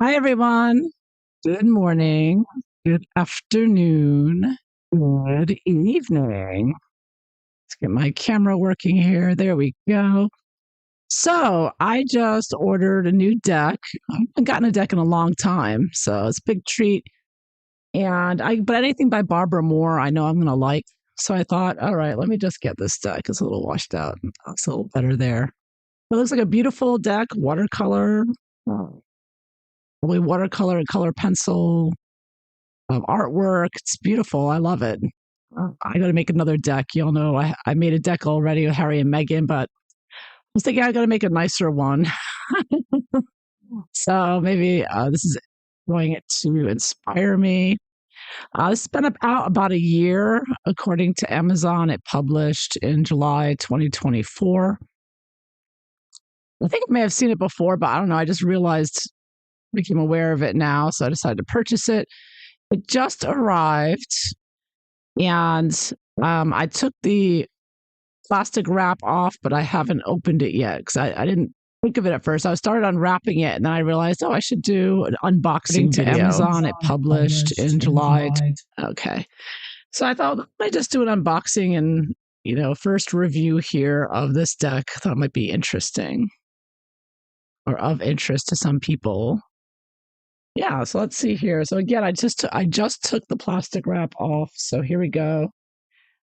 Hi, everyone. Good morning, good afternoon, good evening. Let's get my camera working here. There we go. So, I just ordered a new deck. I haven't gotten a deck in a long time, so it's a big treat. But anything by Barbara Moore, I know I'm going to like. So I thought, all right, let me just get this deck. It's a little washed out. It's a little better there. It looks like a beautiful deck, watercolor, watercolor and color pencil artwork. It's beautiful. I love it. I got to make another deck. You'll know I made a deck already with Harry and Meghan, but I was thinking I got to make a nicer one. So maybe this is going to inspire me. It's been out about a year, according to Amazon. It published in July 2024. I think I may have seen it before, but I don't know. I just realized, became aware of it now, so I decided to purchase it. It just arrived, and I took the plastic wrap off, but I haven't opened it yet because I didn't think of it at first. I started unwrapping it, and then I realized, oh, I should do an unboxing To video. Amazon, it published in July. Okay. So I thought I just do an unboxing and, first review here of this deck. I thought it might be interesting or of interest to some people. Yeah, so let's see here. So again, I just took the plastic wrap off. So here we go.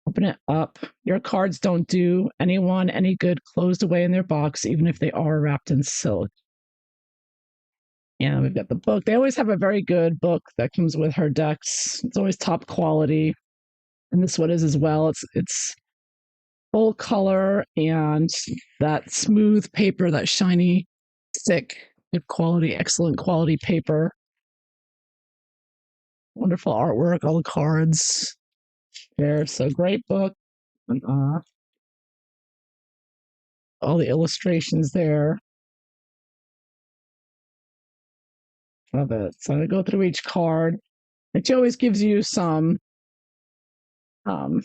Open it up. Your cards don't do anyone any good closed away in their box, even if they are wrapped in silk. Yeah, we've got the book. They always have a very good book that comes with her decks. It's always top quality, and this one is as well. It's full color and that smooth paper, that shiny, thick, good quality, excellent quality paper. Wonderful artwork, all the cards there. So great book. All the illustrations there. Love it. So I go through each card. It always gives you some um,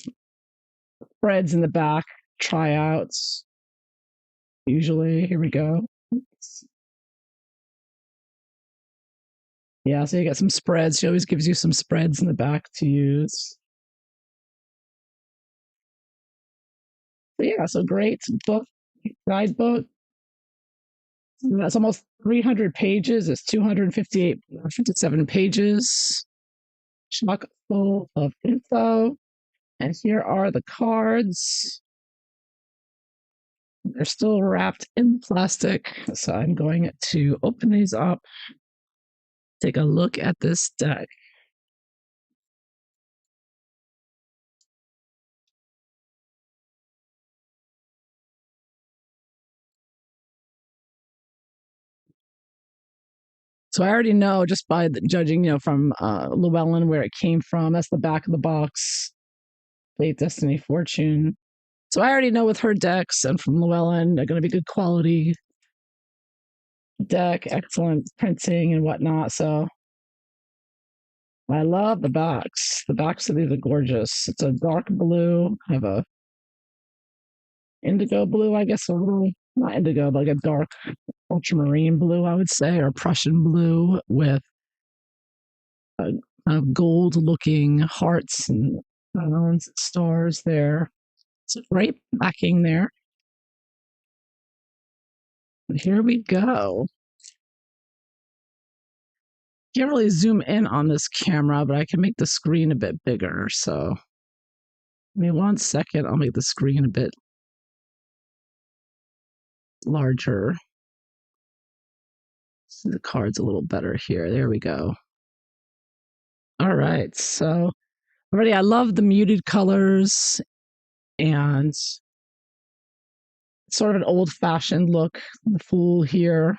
spreads in the back, tryouts. Usually, here we go. Yeah, so you get some spreads. She always gives you some spreads in the back to use. So yeah, so great book, guidebook. That's almost 300 pages. It's 57 pages. Chock full of info. And here are the cards. They're still wrapped in plastic. So I'm going to open these up, take a look at this deck. So I already know just by judging, from Llewellyn where it came from. That's the back of the box. Fate, Destiny, Fortune. So I already know with her decks and from Llewellyn, they're going to be good quality deck, excellent printing and whatnot. So I love the box. The box of these are gorgeous. It's a dark blue. I have a indigo blue, I guess, a little, not indigo, but like a dark ultramarine blue, I would say, or Prussian blue with kind of gold looking hearts and stars there. It's a great backing there. And here we go. Can't really zoom in on this camera, but I can make the screen a bit bigger. So give me 1 second. I'll make the screen a bit larger. See the cards a little better here. There we go. All right. So already I love the muted colors and sort of an old fashioned look. The Fool here.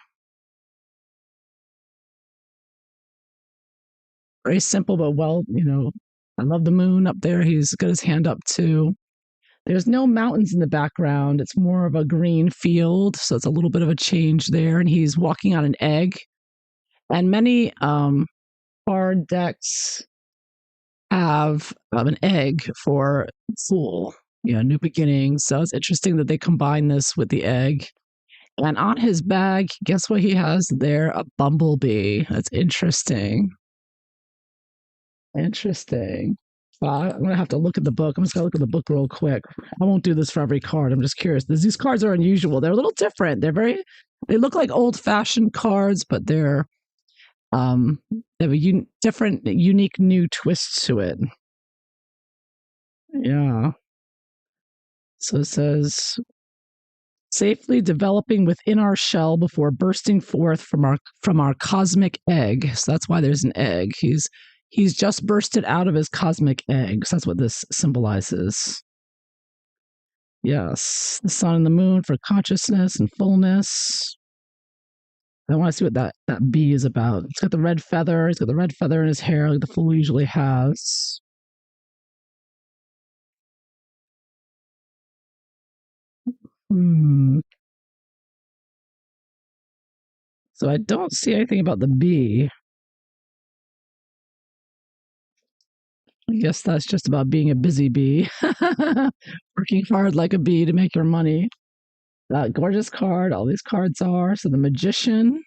Very simple, but well, I love the moon up there. He's got his hand up too. There's no mountains in the background. It's more of a green field. So it's a little bit of a change there. And he's walking on an egg. And many card decks have an egg for Fool, new beginnings. So it's interesting that they combine this with the egg. And on his bag, guess what he has there? A bumblebee. That's interesting. Interesting. I'm gonna have to look at the book. I'm just gonna look at the book real quick. I won't do this for every card. I'm just curious. These cards are unusual. They're a little different. They look like old fashioned cards, but um, they have a different, unique, new twist to it. Yeah. So it says safely developing within our shell before bursting forth from our cosmic egg. So that's why there's an egg. He's just bursted out of his cosmic egg. So that's what this symbolizes. Yes, the sun and the moon for consciousness and fullness. I want to see what that bee is about. It's got the red feather. He's got the red feather in his hair, like the fool usually has. Hmm. So I don't see anything about the bee. I guess that's just about being a busy bee, working hard like a bee to make your money. That gorgeous card, all these cards are. So the magician.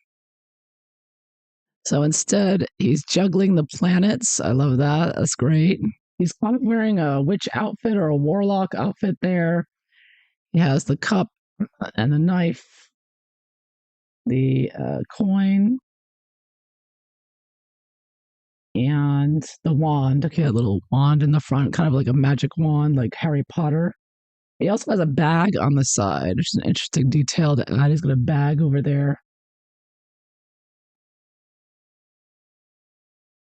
So instead, he's juggling the planets. I love that. That's great. He's kind of wearing a witch outfit or a warlock outfit there. He has the cup and the knife, the coin, and the wand. Okay, a little wand in the front, kind of like a magic wand, like Harry Potter. He also has a bag on the side, which is an interesting detail to add. He's got a bag over there.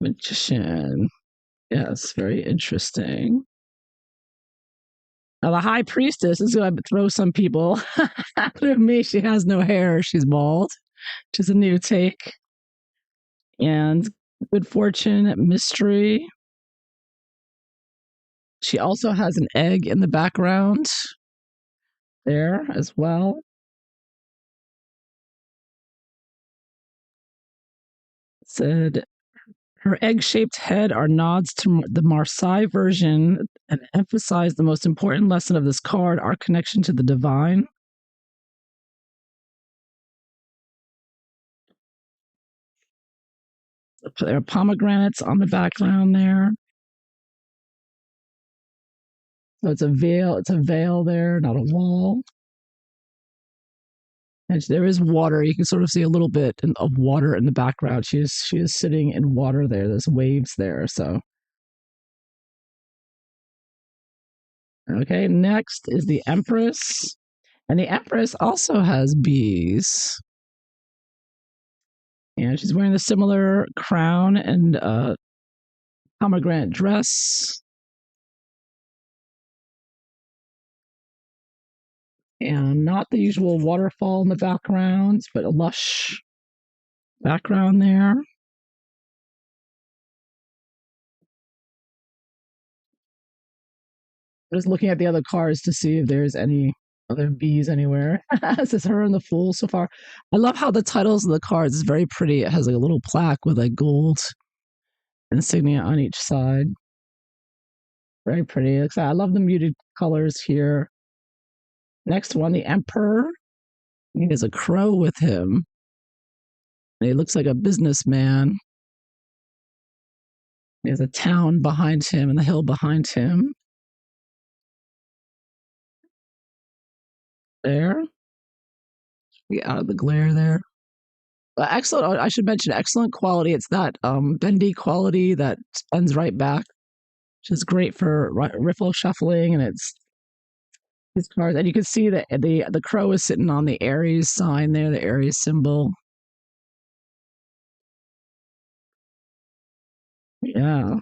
Magician. Yes, very interesting. Now, the high priestess is going to throw some people through me. She has no hair. She's bald, which is a new take. And good fortune, mystery. She also has an egg in the background there as well. It said her egg shaped head are nods to the Marseille version and emphasize the most important lesson of this card, our connection to the divine. There are pomegranates on the background there. So it's a veil there, not a wall. And there is water. You can sort of see a little bit of water in the background. She is sitting in water there. There's waves there. So okay, next is the Empress. And the Empress also has bees. And she's wearing a similar crown and pomegranate dress. And not the usual waterfall in the background, but a lush background there. Just looking at the other cards to see if there's any other bees anywhere. This is her and the fool so far. I love how the titles of the cards is very pretty. It has like a little plaque with like gold insignia on each side. Very pretty. I love the muted colors here. Next one, the Emperor. He has a crow with him. And he looks like a businessman. He has a town behind him and the hill behind him. There. Get out of the glare there. Excellent. I should mention excellent quality. It's that bendy quality that bends right back, which is great for riffle shuffling. And it's these cards, and you can see that the crow is sitting on the Aries sign there, the Aries symbol. Yeah.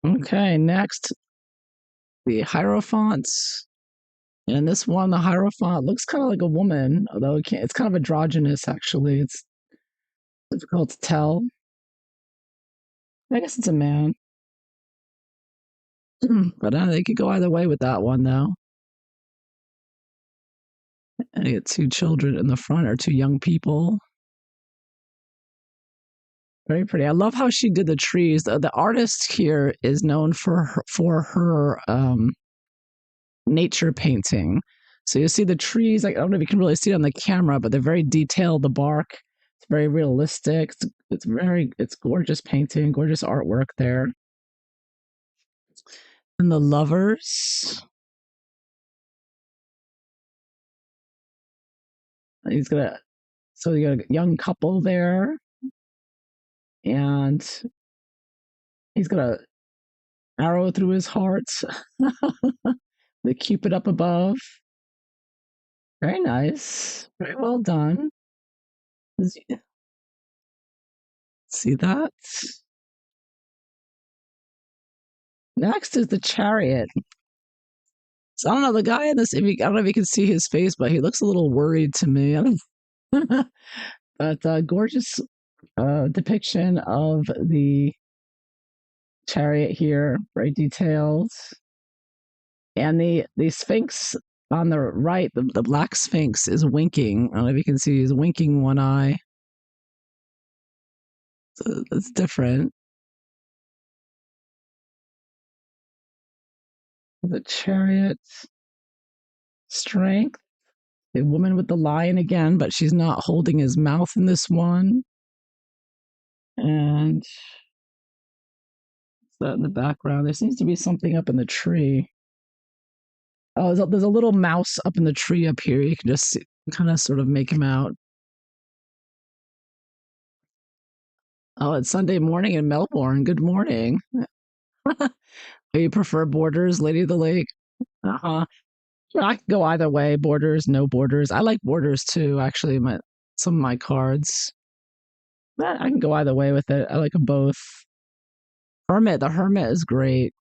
Okay. Next, the Hierophants. And this one, the Hierophant, looks kind of like a woman, although it's kind of androgynous, actually. It's difficult to tell. I guess it's a man. But they could go either way with that one, though. And you get two children in the front, or two young people. Very pretty. I love how she did the trees. The artist here is known for her nature painting. So you see the trees. Like, I don't know if you can really see it on the camera, but they're very detailed. The bark, it's very realistic. It's gorgeous painting, gorgeous artwork there. And the lovers. He's gonna. So you got a young couple there, and he's got a arrow through his heart. The cupid up above. Very nice. Very well done. See that? Next is the chariot. So I don't know the guy in this. I don't know if you can see his face, but he looks a little worried to me. But gorgeous depiction of the chariot here, very detailed, and the Sphinx on the right, the black Sphinx is winking. I don't know if you can see he's winking one eye. So it's different. The chariot, strength. The woman with the lion again, but she's not holding his mouth in this one. And that in the background. There seems to be something up in the tree. Oh, there's a little mouse up in the tree up here. You can just kind of sort of make him out. Oh, it's Sunday morning in Melbourne. Good morning. You prefer Borders, Lady of the Lake? Uh-huh. Yeah, I can go either way. Borders, no borders. I like Borders too, actually. Some of my cards. I can go either way with it. I like them both. Hermit, the Hermit is great.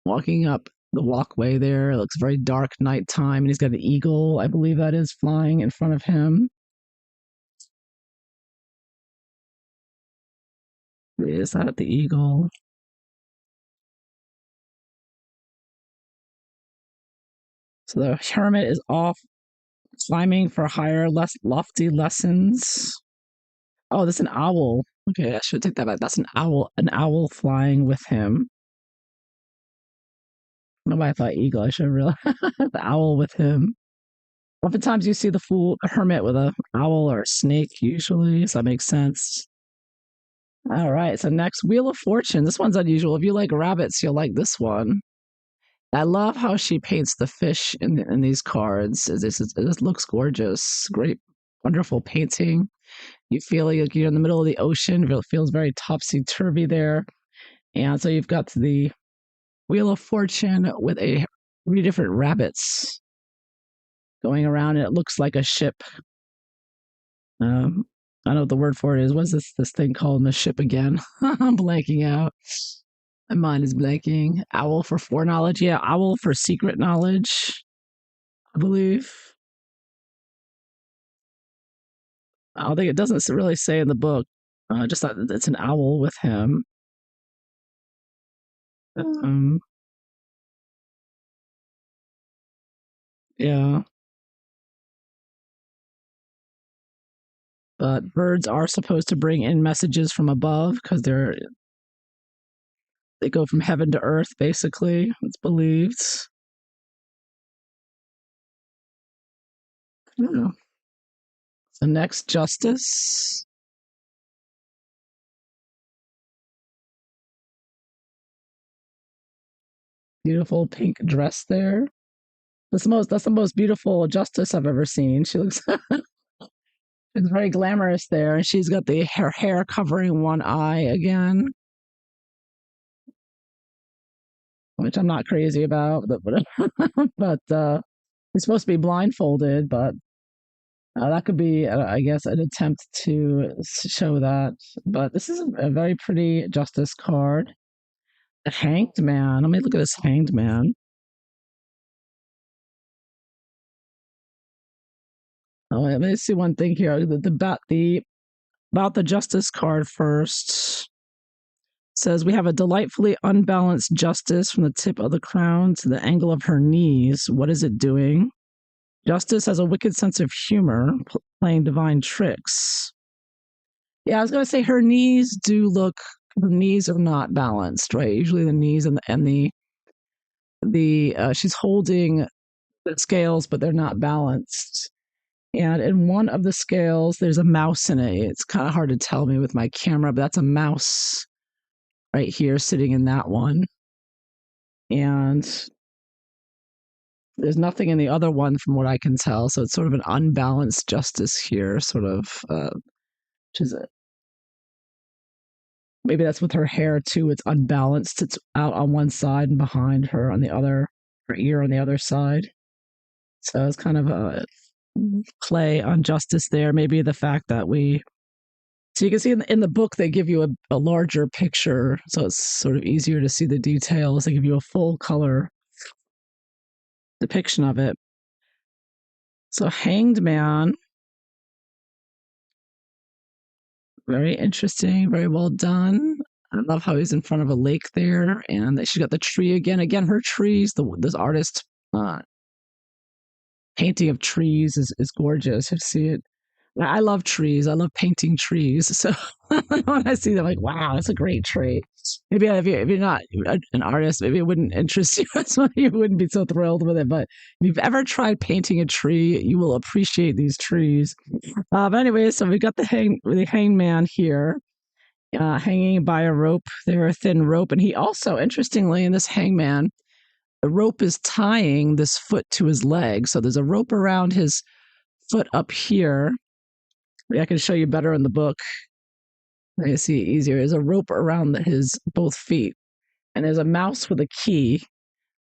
Walking up the walkway there, it looks very dark nighttime, and he's got an eagle, I believe that is, flying in front of him. Is that the eagle? So the hermit is off climbing for higher, less lofty lessons. Oh, that's an owl. Okay, I should take that back. That's an owl flying with him. I don't know why I thought eagle. I should have realized the owl with him. Oftentimes you see the hermit with a owl or a snake, usually, so that makes sense. All right, so next, Wheel of Fortune. This one's unusual. If you like rabbits, you'll like this one. I love how she paints the fish in these cards. This looks gorgeous. Great, wonderful painting. You feel like you're in the middle of the ocean. It feels very topsy-turvy there. And so you've got the Wheel of Fortune with 3 different rabbits going around, and it looks like a ship. I don't know what the word for it is. What's this thing called in the ship again? I'm blanking out. My mind is blanking. Owl for foreknowledge. Yeah, owl for secret knowledge, I believe. I don't think it doesn't really say in the book. Just that it's an owl with him. Um, yeah, but birds are supposed to bring in messages from above because they go from heaven to earth. Basically, it's believed. Yeah. So next, justice. Beautiful pink dress there. That's the most beautiful justice I've ever seen. She looks it's very glamorous there, and she's got her hair covering one eye again, which I'm not crazy about. But you're supposed to be blindfolded, but that could be, I guess, an attempt to show that. But this is a very pretty justice card. The Hanged Man. Let me look at this Hanged Man. Oh, let me see one thing here. About the justice card first. Says we have a delightfully unbalanced justice from the tip of the crown to the angle of her knees. What is it doing? Justice has a wicked sense of humor, playing divine tricks. Yeah, I was going to say her knees do look. Her knees are not balanced, right? Usually the knees and the the she's holding the scales, but they're not balanced. And in one of the scales, there's a mouse in it. It's kind of hard to tell me with my camera, but that's a mouse right here sitting in that one. And there's nothing in the other one from what I can tell. So it's sort of an unbalanced justice here, sort of, which is a, maybe that's with her hair too. It's unbalanced. It's out on one side and behind her on the other, her ear on the other side. So it's kind of a play on justice there. Maybe the fact that so you can see in the book, they give you a larger picture. So it's sort of easier to see the details. They give you a full color depiction of it. So Hanged Man, very interesting, very well done. I love how he's in front of a lake there, and she's got the tree again. Again, her trees. This artist uh, painting of trees is gorgeous. You see it. I love trees. I love painting trees. So when I see them, I'm like, wow, that's a great tree. Maybe if you're not an artist, maybe it wouldn't interest you as much. You wouldn't be so thrilled with it. But if you've ever tried painting a tree, you will appreciate these trees. But anyway, so we got the hangman here, hanging by a rope. They're a thin rope, and he also, interestingly, in this hangman, the rope is tying this foot to his leg. So there's a rope around his foot up here. I can show you better in the book. I see it easier. There's a rope around his both feet, and there's a mouse with a key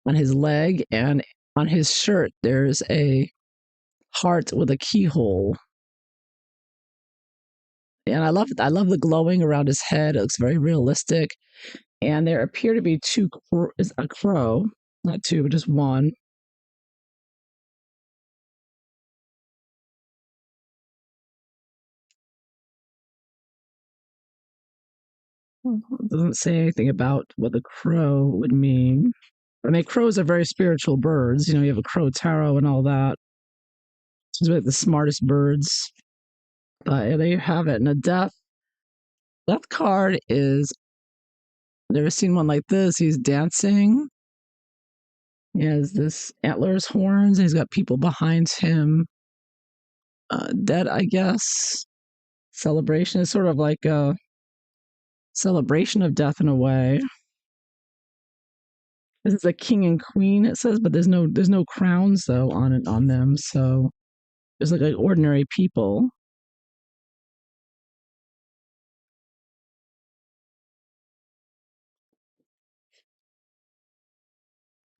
on his leg, and on his shirt there's a heart with a keyhole. And I love the glowing around his head. It looks very realistic. And there appear to be a crow, not two, but just one. It doesn't say anything about what the crow would mean. I mean, crows are very spiritual birds. You know, you have a crow tarot and all that. It's like the smartest birds. But yeah, there you have it. And a death card is, never seen one like this. He's dancing. He has this antlers, horns, and he's got people behind him, dead, I guess. Celebration is sort of like a celebration of death in a way. This is a king and queen, it says, but there's no crowns though on them. So there's like ordinary people.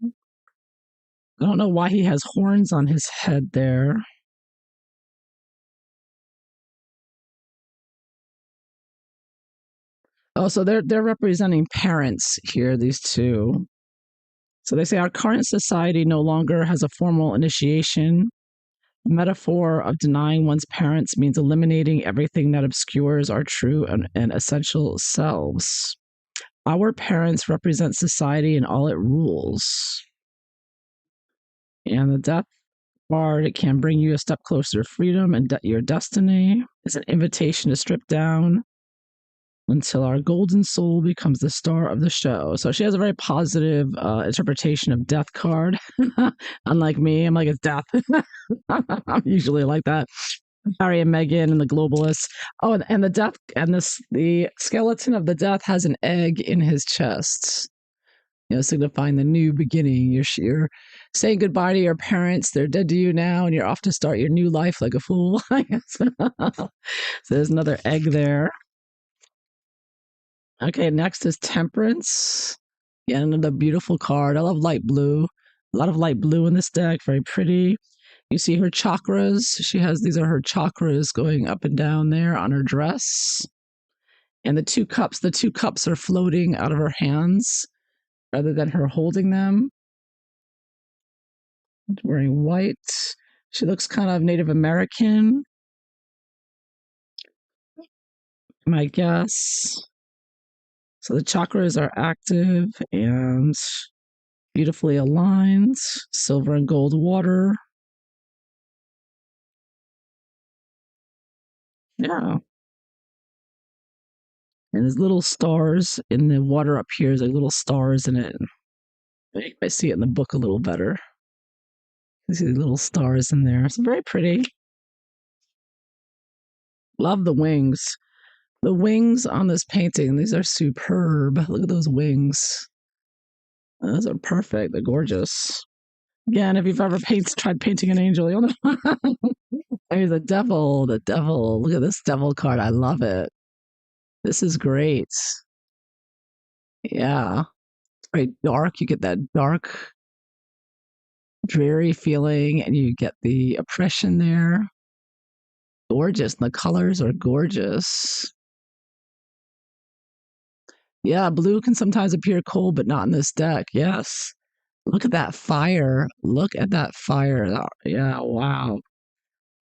I don't know why he has horns on his head there. Oh, so they're representing parents here, these two. So they say our current society no longer has a formal initiation. The metaphor of denying one's parents means eliminating everything that obscures our true and essential selves. Our parents represent society and all it rules. And the death card, it can bring you a step closer to freedom and your destiny. It's an invitation to strip down until our golden soul becomes the star of the show. So she has a very positive interpretation of death card. Unlike me, I'm like, it's death. I'm usually like that. Harry and Meghan and the globalists. Oh, and the death and the skeleton of the death has an egg in his chest. You know, signifying the new beginning. You're saying goodbye to your parents. They're dead to you now, and you're off to start your new life like a fool. So there's another egg there. Okay, next is Temperance. Yeah, another beautiful card. I love light blue. A lot of light blue in this deck. Very pretty. You see her chakras. These are her chakras going up and down there on her dress. And the two cups are floating out of her hands rather than her holding them. Wearing white. She looks kind of Native American, my guess. So the chakras are active and beautifully aligned. Silver and gold water. Yeah. And there's little stars in the water up here. There's like little stars in it. I see it in the book a little better. You see the little stars in there. It's very pretty. Love the wings. The wings on this painting, these are superb. Look at those wings. Those are perfect. They're gorgeous. Again, if you've ever tried painting an angel, you'll know. There's a devil, the devil. Look at this devil card. I love it. This is great. Yeah. Very dark. You get that dark, dreary feeling, and you get the oppression there. Gorgeous. And the colors are gorgeous. Yeah, blue can sometimes appear cold, but not in this deck. Yes. Look at that fire. Look at that fire. Yeah, wow.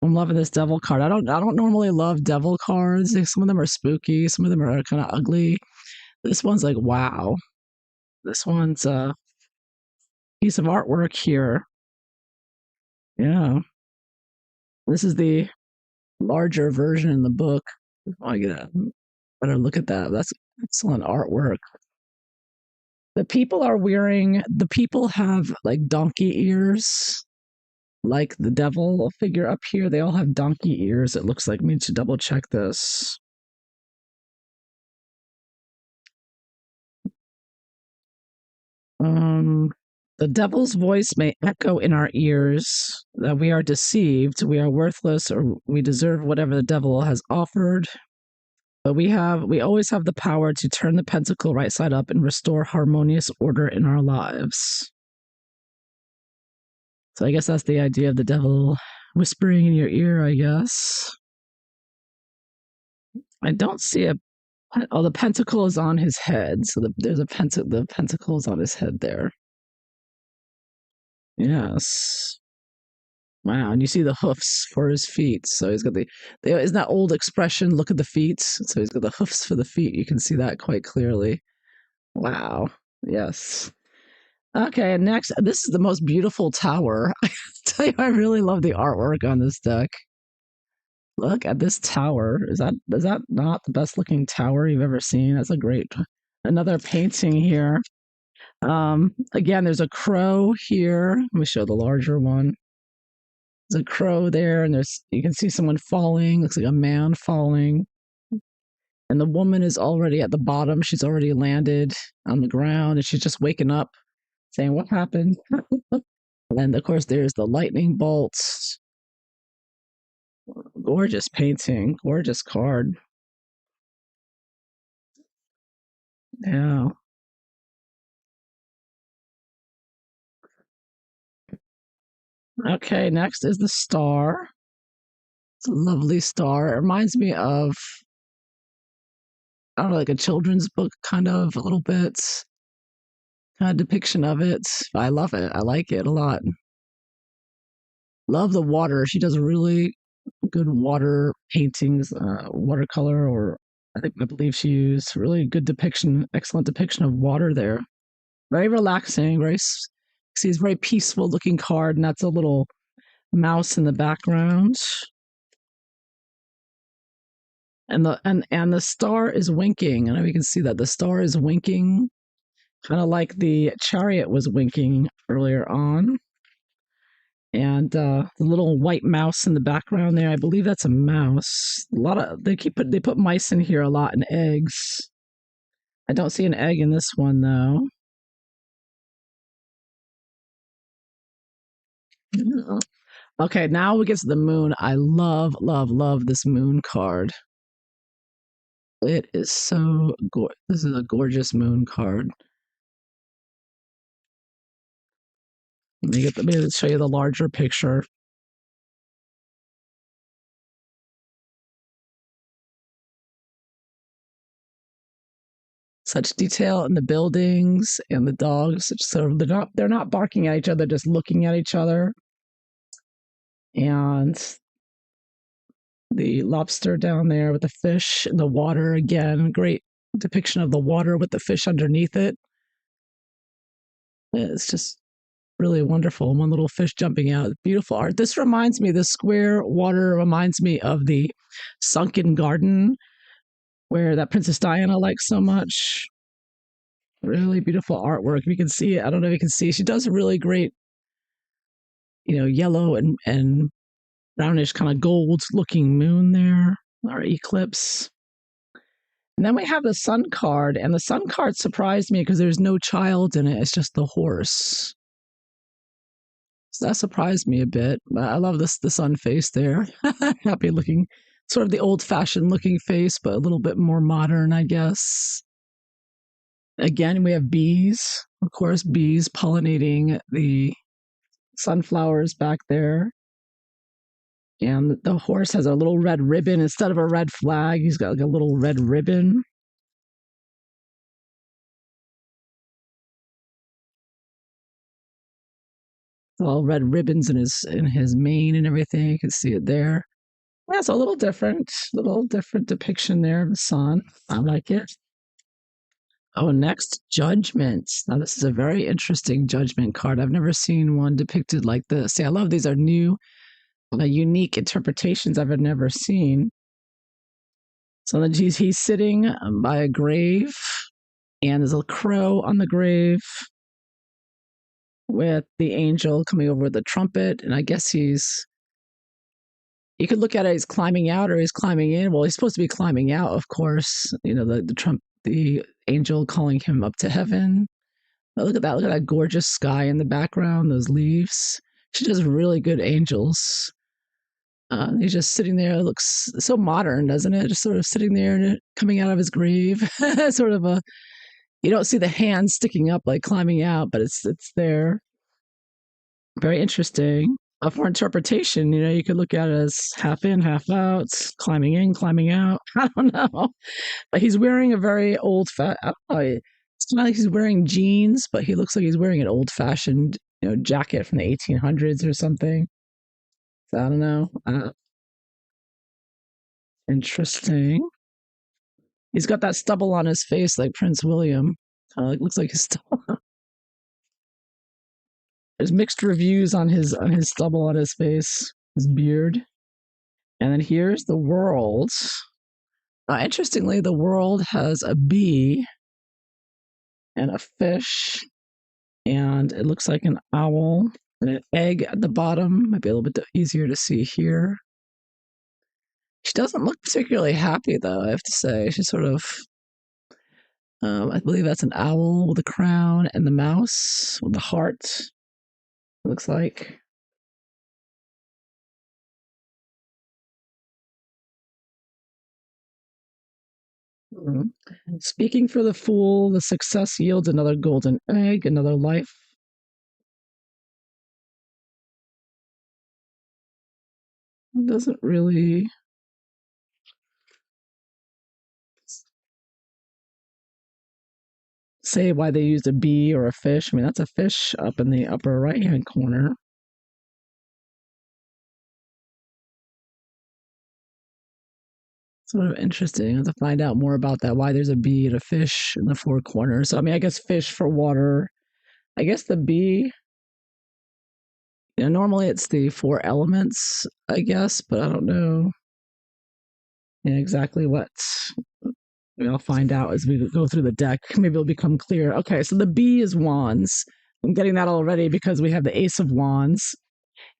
I'm loving this devil card. I don't normally love devil cards. Some of them are spooky, some of them are kind of ugly. This one's like, wow. This one's a piece of artwork here. Yeah. This is the larger version in the book. Oh, I get a better look at that. That's excellent artwork. The people have like donkey ears, like the devil figure up here. They all have donkey ears. It looks like. We need to double check this. The devil's voice may echo in our ears that we are deceived, we are worthless, or we deserve whatever the devil has offered. But we always have the power to turn the pentacle right side up and restore harmonious order in our lives. So I guess that's the idea of the devil whispering in your ear, I guess. I don't see a the pentacle is on his head. So there's the pentacle is on his head there. Yes. Wow, and you see the hoofs for his feet. So he's got isn't that old expression, look at the feet? So he's got the hoofs for the feet. You can see that quite clearly. Wow. Yes. Okay, and next, this is the most beautiful tower. I tell you, I really love the artwork on this deck. Look at this tower. Is that not the best looking tower you've ever seen? That's another painting here. Again, there's a crow here. Let me show the larger one. There's a crow there, and you can see someone falling. Looks like a man falling. And the woman is already at the bottom. She's already landed on the ground, and she's just waking up, saying, "What happened?" And of course, there's the lightning bolts. Gorgeous painting, gorgeous card. Yeah. Okay, next is the star. It's a lovely star. It reminds me of, I don't know, like a children's book, kind of a little bit, kind of depiction of it. I love it. I like it a lot. Love the water. She does really good water paintings, watercolor, or I believe she used really good depiction, excellent depiction of water there. Very relaxing, sees very peaceful looking card, and that's a little mouse in the background. And the star is winking. I know you can see that the star is winking, kind of like the chariot was winking earlier on. And the little white mouse in the background there, I believe that's a mouse. They put mice in here a lot, and eggs. I don't see an egg in this one though. Okay, now we get to the moon. I love, love, love this moon card. It is so gorgeous. This is a gorgeous moon card. Let me show you the larger picture. Such detail in the buildings and the dogs. So they're not barking at each other, just looking at each other. And the lobster down there with the fish in the water again. Great depiction of the water with the fish underneath it. It's just really wonderful. One little fish jumping out. Beautiful art. This square water reminds me of the sunken garden where that Princess Diana likes so much. Really beautiful artwork. You can see it. I don't know if you can see. She does a really great, yellow and brownish kind of gold looking moon there, or eclipse. And then we have the sun card, and the sun card surprised me because there's no child in it. It's just the horse. So that surprised me a bit. But I love the sun face there. Happy looking, sort of the old fashioned looking face, but a little bit more modern, I guess. Again, we have bees, of course, bees pollinating the sunflowers back there. And the horse has a little red ribbon instead of a red flag. He's got like a little red ribbon. All red ribbons in his mane and everything. You can see it there. Yeah, it's a little different depiction there of the sun. I like it. Oh, next, Judgment. Now, this is a very interesting Judgment card. I've never seen one depicted like this. See, I love these are new, unique interpretations I've never seen. So then he's sitting by a grave, and there's a crow on the grave with the angel coming over with the trumpet. And I guess you could look at it as climbing out or he's climbing in. Well, he's supposed to be climbing out, of course. The angel calling him up to heaven. But look at that. Look at that gorgeous sky in the background, those leaves. She does really good angels. He's just sitting there. It looks so modern, doesn't it? Just sort of sitting there and coming out of his grave. Sort of you don't see the hand sticking up like climbing out, but it's there. Very interesting. For interpretation, you could look at it as half in, half out, climbing in, climbing out. I don't know. But he's wearing a very I don't know. It's not like he's wearing jeans, but he looks like he's wearing an old fashioned, jacket from the 1800s or something. So I don't know. Interesting. He's got that stubble on his face like Prince William. Looks like his stubble. There's mixed reviews on his stubble on his face, his beard. And then here's the world. Interestingly, the world has a bee and a fish, and it looks like an owl and an egg at the bottom. Might be a little bit easier to see here. She doesn't look particularly happy, though, I have to say. She's sort of, I believe that's an owl with a crown and the mouse with the heart, it looks like. Mhm. Speaking for the fool, the success yields another golden egg, another life. It doesn't really say why they used a bee or a fish. I mean, that's a fish up in the upper right hand corner. Sort of interesting. I have to find out more about that, why there's a bee and a fish in the four corners. So, I mean, I guess fish for water. I guess the bee, normally it's the four elements, I guess, but I don't know exactly what. I'll find out as we go through the deck. Maybe it'll become clear. Okay, so the bee is wands. I'm getting that already because we have the ace of wands,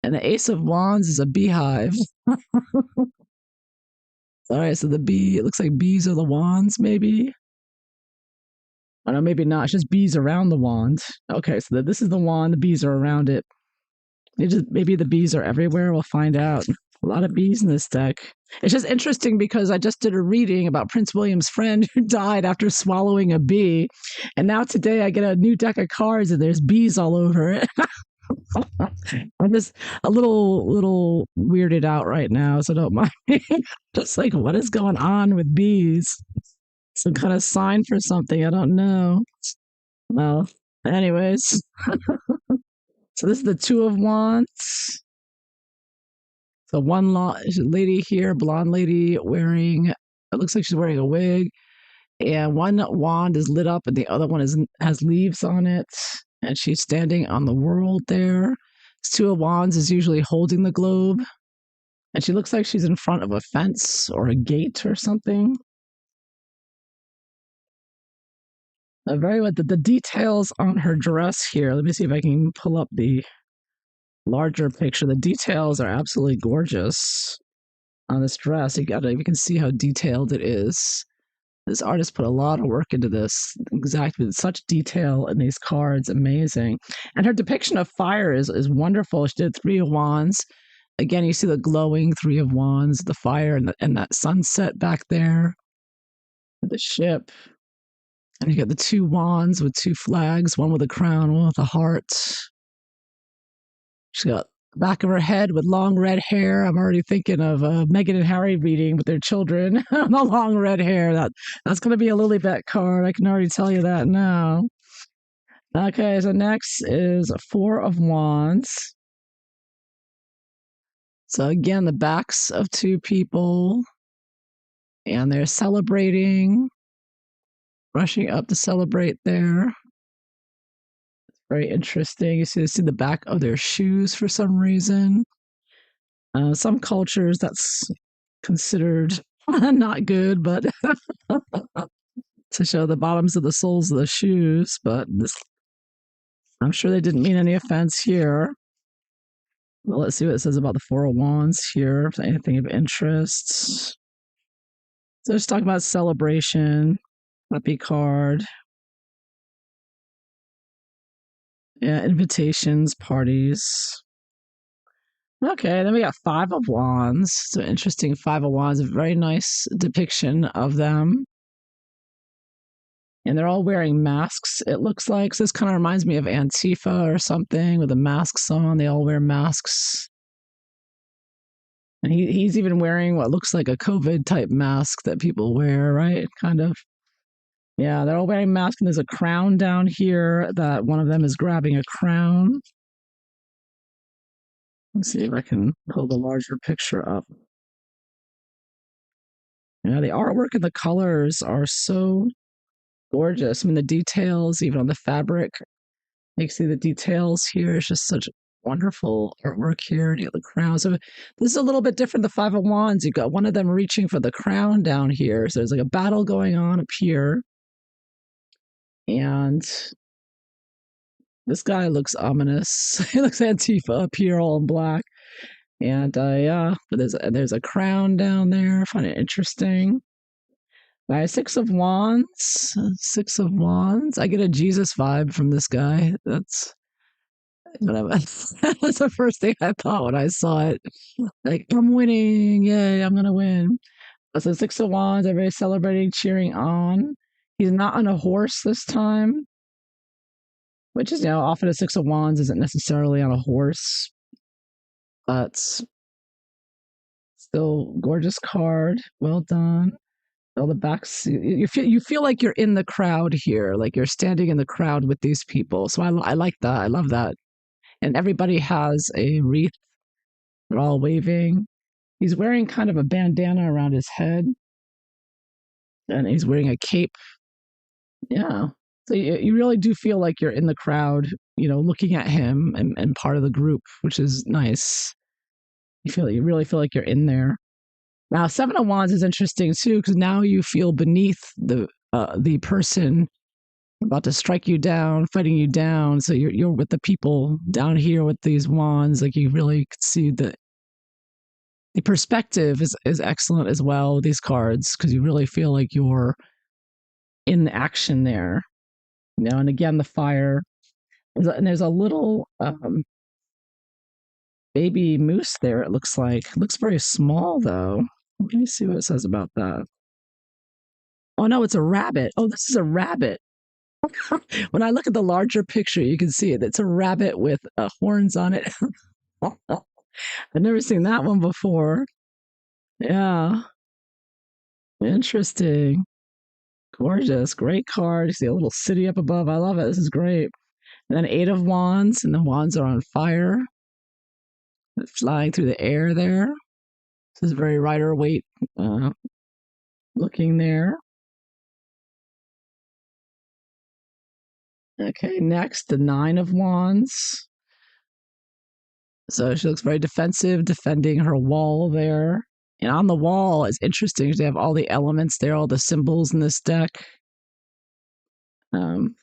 and the ace of wands is a beehive. All right, so the bee, it looks like bees are the wands, maybe. Oh, no, maybe not. It's just bees around the wand. Okay, so this is the wand. The bees are around it. Maybe the bees are everywhere. We'll find out. A lot of bees in this deck. It's just interesting because I just did a reading about Prince William's friend who died after swallowing a bee. And now today I get a new deck of cards and there's bees all over it. I'm just a little weirded out right now, so don't mind me. Just like, what is going on with bees? Some kind of sign for something. I don't know. Well, anyways, so this is the Two of Wands. So one lady here, blonde lady wearing, it looks like she's wearing a wig, and one wand is lit up and the other one has leaves on it, and she's standing on the world there. Two of Wands is usually holding the globe, and she looks like she's in front of a fence or a gate or something. Very what the details on her dress here. Let me see if I can pull up the larger picture. The details are absolutely gorgeous on this dress. You can see how detailed it is. This artist put a lot of work into this, exactly with such detail in these cards. Amazing. And her depiction of fire is wonderful. She did Three of Wands. Again, you see the glowing Three of Wands, the fire, and that sunset back there, the ship. And you got the two wands with two flags, one with a crown, one with a heart. She's got the back of her head with long red hair. I'm already thinking of Meghan and Harry reading with their children. The long red hair. That's going to be a Lilibet card. I can already tell you that now. Okay, so next is a Four of Wands. So again, the backs of two people, and they're celebrating, rushing up to celebrate there. Very interesting. You see the back of their shoes for some reason. Some cultures that's considered not good, but to show the bottoms of the soles of the shoes. But I'm sure they didn't mean any offense here. Well, let's see what it says about the Four of Wands here. If anything of interest. So just talking about celebration, happy card. Yeah, invitations, parties. Okay, then we got Five of Wands. So interesting Five of Wands, a very nice depiction of them. And they're all wearing masks, it looks like. So this kind of reminds me of Antifa or something with the masks on. They all wear masks. And he's even wearing what looks like a COVID type mask that people wear, right? Kind of. Yeah, they're all wearing masks. And there's a crown down here that one of them is grabbing a crown. Let's see if I can pull the larger picture up. Yeah, the artwork and the colors are so gorgeous. I mean, the details, even on the fabric, you can see the details here. It's just such wonderful artwork here. You got the crown. So this is a little bit different. The Five of Wands, you got one of them reaching for the crown down here. So there's like a battle going on up here. And this guy looks ominous. He looks Antifa up here, all in black. And yeah, but there's a crown down there. I find it interesting. Six of Wands. Six of Wands. I get a Jesus vibe from this guy. That's that was the first thing I thought when I saw it. Like, I'm winning. Yay, I'm gonna win. So Six of Wands, everybody celebrating, cheering on. He's not on a horse this time, which is, often a Six of Wands isn't necessarily on a horse, but still gorgeous card. Well done. All the backs, you feel like you're in the crowd here, like you're standing in the crowd with these people. So I like that. I love that. And everybody has a wreath. They're all waving. He's wearing kind of a bandana around his head, and he's wearing a cape. Yeah. So you really do feel like you're in the crowd, looking at him and part of the group, which is nice. You really feel like you're in there. Now, Seven of Wands is interesting too, because now you feel beneath the person about to strike you down, fighting you down. So you're with the people down here with these wands. Like you really could see the perspective is excellent as well with these cards, because you really feel like you're in action there. And again, the fire. And there's a little baby moose there, it looks like. It looks very small, though. Let me see what it says about that. Oh, no, it's a rabbit. Oh, this is a rabbit. When I look at the larger picture, you can see it. It's a rabbit with horns on it. I've never seen that one before. Yeah. Interesting. Gorgeous. Great card. You see a little city up above. I love it. This is great. And then Eight of Wands, and the wands are on fire. They're flying through the air there. This is very Rider Waite looking there. Okay, next, the Nine of Wands. So she looks very defensive, defending her wall there. And on the wall is interesting. They have all the elements there, all the symbols in this deck. Um,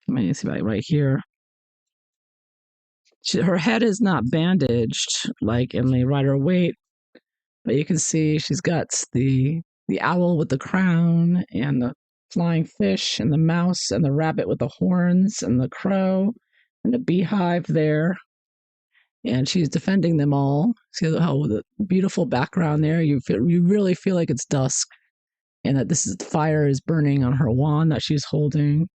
let me see right here. Her head is not bandaged like in the Rider Waite, but you can see she's got the owl with the crown and the flying fish and the mouse and the rabbit with the horns and the crow and the beehive there. And she's defending them all. See how the beautiful background there. You really feel like it's dusk, and that this is fire is burning on her wand that she's holding.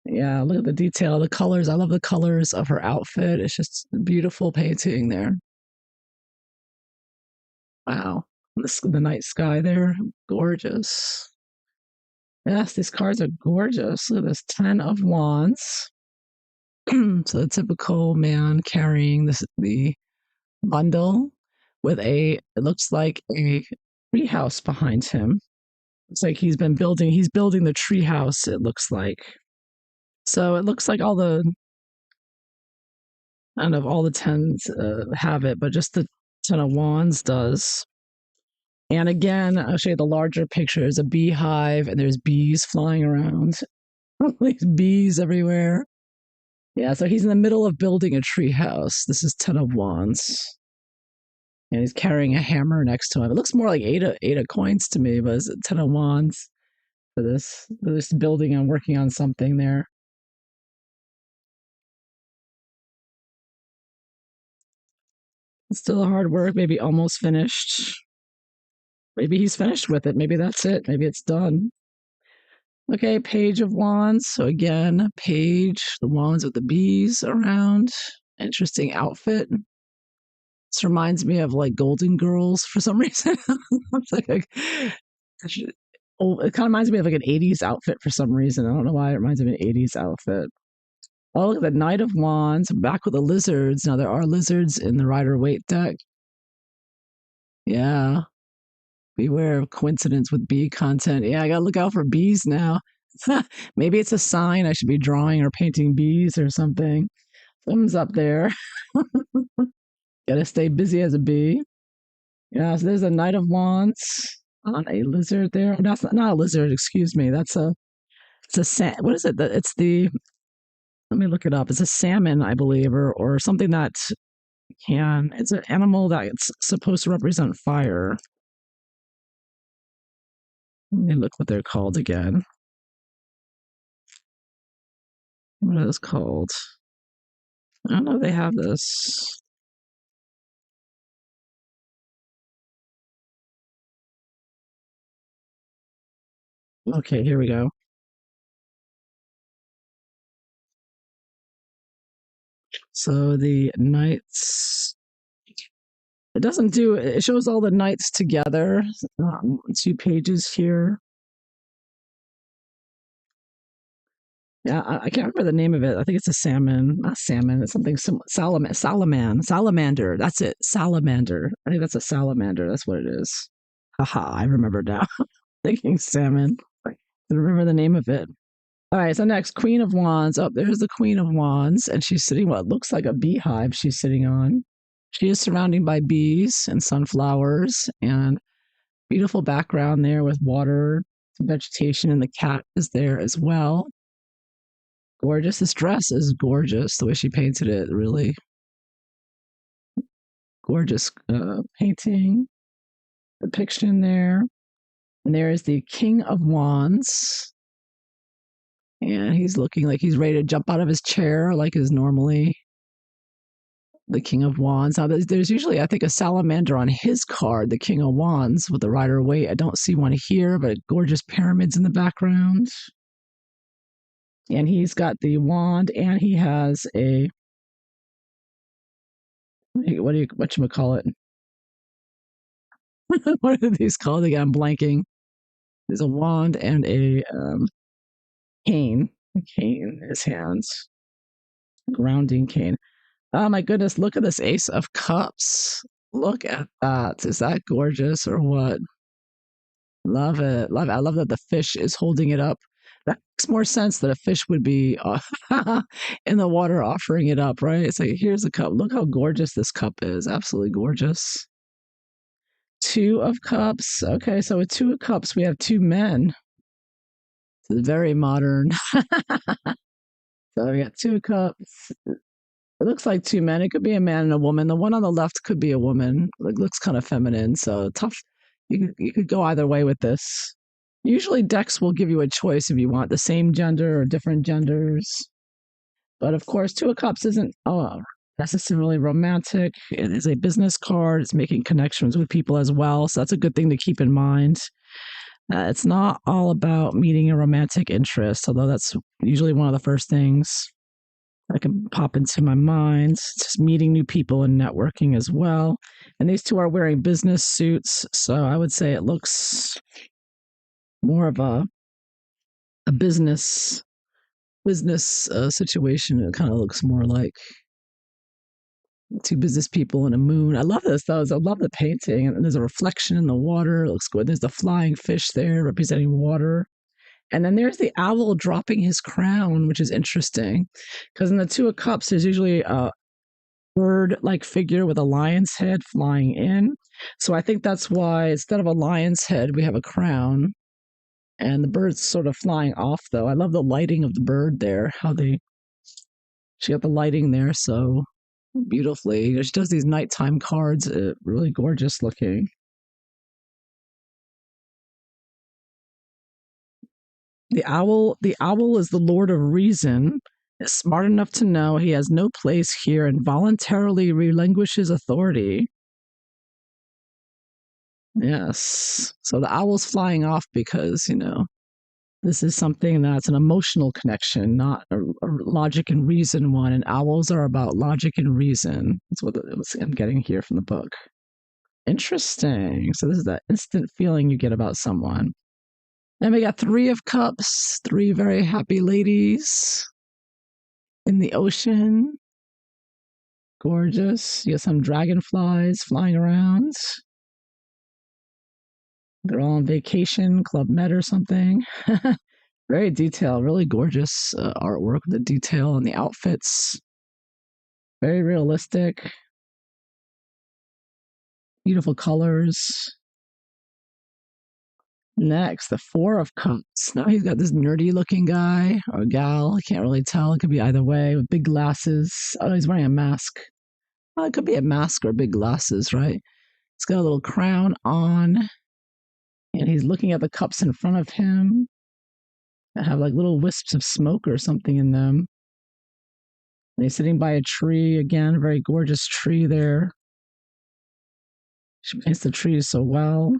Yeah, look at the detail, the colors. I love the colors of her outfit. It's just a beautiful painting there. Wow, the night sky there, gorgeous. Yes, these cards are gorgeous. Look at this 10 of Wands. So the typical man carrying the bundle with it looks like a tree house behind him. It's like he's building the tree house, it looks like. So it looks like I don't know if all the tens have it, but just the 10 of Wands does. And again, I'll show you the larger picture. There's a beehive and there's bees flying around. These bees everywhere. Yeah, so he's in the middle of building a tree house. This is 10 of Wands. And he's carrying a hammer next to him. It looks more like eight of coins to me, but it's 10 of Wands for this building and working on something there. It's still hard work, maybe almost finished. Maybe he's finished with it. Maybe that's it. Maybe it's done. Okay, Page of Wands. So again, Page, the wands with the bees around. Interesting outfit. This reminds me of like Golden Girls for some reason. It's like it kind of reminds me of like an 80s outfit for some reason. I don't know why it reminds me of an 80s outfit. Oh, look at the Knight of Wands, back with the lizards. Now, there are lizards in the Rider Waite deck. Yeah. Beware of coincidence with bee content. Yeah, I got to look out for bees now. Maybe it's a sign I should be drawing or painting bees or something. Thumbs up there. Got to stay busy as a bee. Yeah, so there's a Knight of Wands on a lizard there. That's not a lizard, excuse me. What is it? It's the, let me look it up. It's a salmon, I believe, or something that it's an animal that's supposed to represent fire. Let me look what they're called again. What are those called? I don't know if they have this. Okay, here we go. So the knights, it shows all the knights together. 2 pages here. Yeah, I can't remember the name of it. I think it's a salmon, not salmon. It's something salamander. That's it, salamander. I think that's a salamander. That's what it is. Haha, I remember now. Thinking salmon. I remember the name of it. All right, so next, Queen of Wands. Oh, there's the Queen of Wands, and she's sitting what looks like a beehive she's sitting on. She is surrounded by bees and sunflowers and beautiful background there with water, vegetation, and the cat is there as well. Gorgeous. This dress is gorgeous. The way she painted it, really gorgeous painting, depiction there. And there is the King of Wands. And he's looking like he's ready to jump out of his chair, like is normally the King of Wands. Now, there's usually, I think, a salamander on his card, the King of Wands with the Rider Waite. I don't see one here, but gorgeous pyramids in the background. And he's got the wand, and he has a what you call it? What are these called again? I'm blanking. There's a wand and a cane. A cane in his hands. Grounding cane. Oh my goodness, look at this Ace of Cups. Look at that. Is that gorgeous or what? Love it. Love it. I love that the fish is holding it up. That makes more sense that a fish would be in the water offering it up, right? It's like, here's a cup. Look how gorgeous this cup is. Absolutely gorgeous. 2 of Cups. Okay, so with 2 of Cups, we have 2 men. very modern. So we got two cups. It looks like two men. It could be a man and a woman. The one on the left could be a woman. It looks kind of feminine. So tough. You could go either way with this. Usually decks will give you a choice if you want the same gender or different genders. But of course, Two of Cups isn't necessarily romantic. It is a business card. It's making connections with people as well. So that's a good thing to keep in mind. It's not all about meeting a romantic interest, although that's usually one of the first things that can pop into my mind. It's just meeting new people and networking as well. And these two are wearing business suits. So I would say it looks more of a business situation. It kind of looks more like two business people and a moon. I love this though. I love the painting, and there's a reflection in the water. It looks good. There's the flying fish there representing water. And then there's the owl dropping his crown, which is interesting because in the Two of Cups, there's usually a bird like figure with a lion's head flying in. So I think that's why instead of a lion's head, we have a crown. And the bird's sort of flying off, though. I love the lighting of the bird there, she got the lighting there so beautifully. She does these nighttime cards, really gorgeous looking. The owl is the lord of reason, is smart enough to know he has no place here and voluntarily relinquishes authority. Yes. So the owl's flying off because, this is something that's an emotional connection, not a logic and reason one. And owls are about logic and reason. That's what I'm getting here from the book. Interesting. So this is that instant feeling you get about someone. And we got Three of Cups, three very happy ladies in the ocean. Gorgeous. You got some dragonflies flying around. They're all on vacation, Club Med or something. Very detailed, really gorgeous artwork with the detail and the outfits. Very realistic. Beautiful colors. Next, the Four of Cups. Now he's got this nerdy looking guy or gal. I can't really tell. It could be either way with big glasses. Oh, he's wearing a mask. Well, it could be a mask or big glasses, right? He's got a little crown on and he's looking at the cups in front of him that have like little wisps of smoke or something in them. And he's sitting by a tree again, a very gorgeous tree there. She paints the trees so well.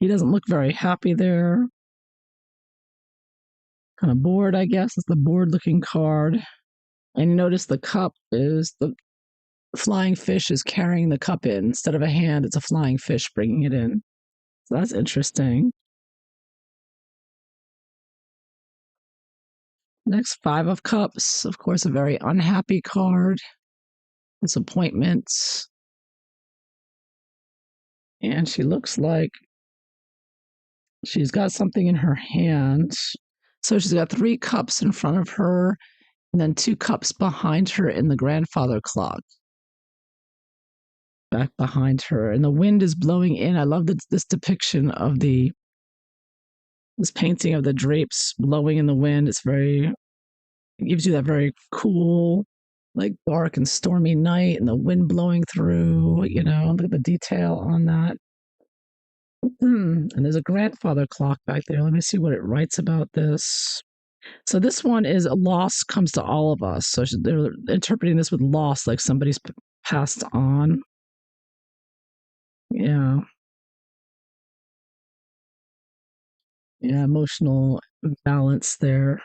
He doesn't look very happy there. Kind of bored, I guess. It's the bored looking card. And you notice the cup is the flying fish is carrying the cup in. Instead of a hand, it's a flying fish bringing it in. So that's interesting. Next, Five of Cups. Of course, a very unhappy card. Disappointments. And she looks like she's got something in her hand. So she's got three cups in front of her and then two cups behind her in the grandfather clock. Back behind her. And the wind is blowing in. I love this depiction of this painting of the drapes blowing in the wind. It gives you that very cool, like dark and stormy night and the wind blowing through, look at the detail on that. And there's a grandfather clock back there. Let me see what it writes about this. So this one is a loss comes to all of us. So they're interpreting this with loss, like somebody's passed on. Yeah. Yeah, emotional balance there.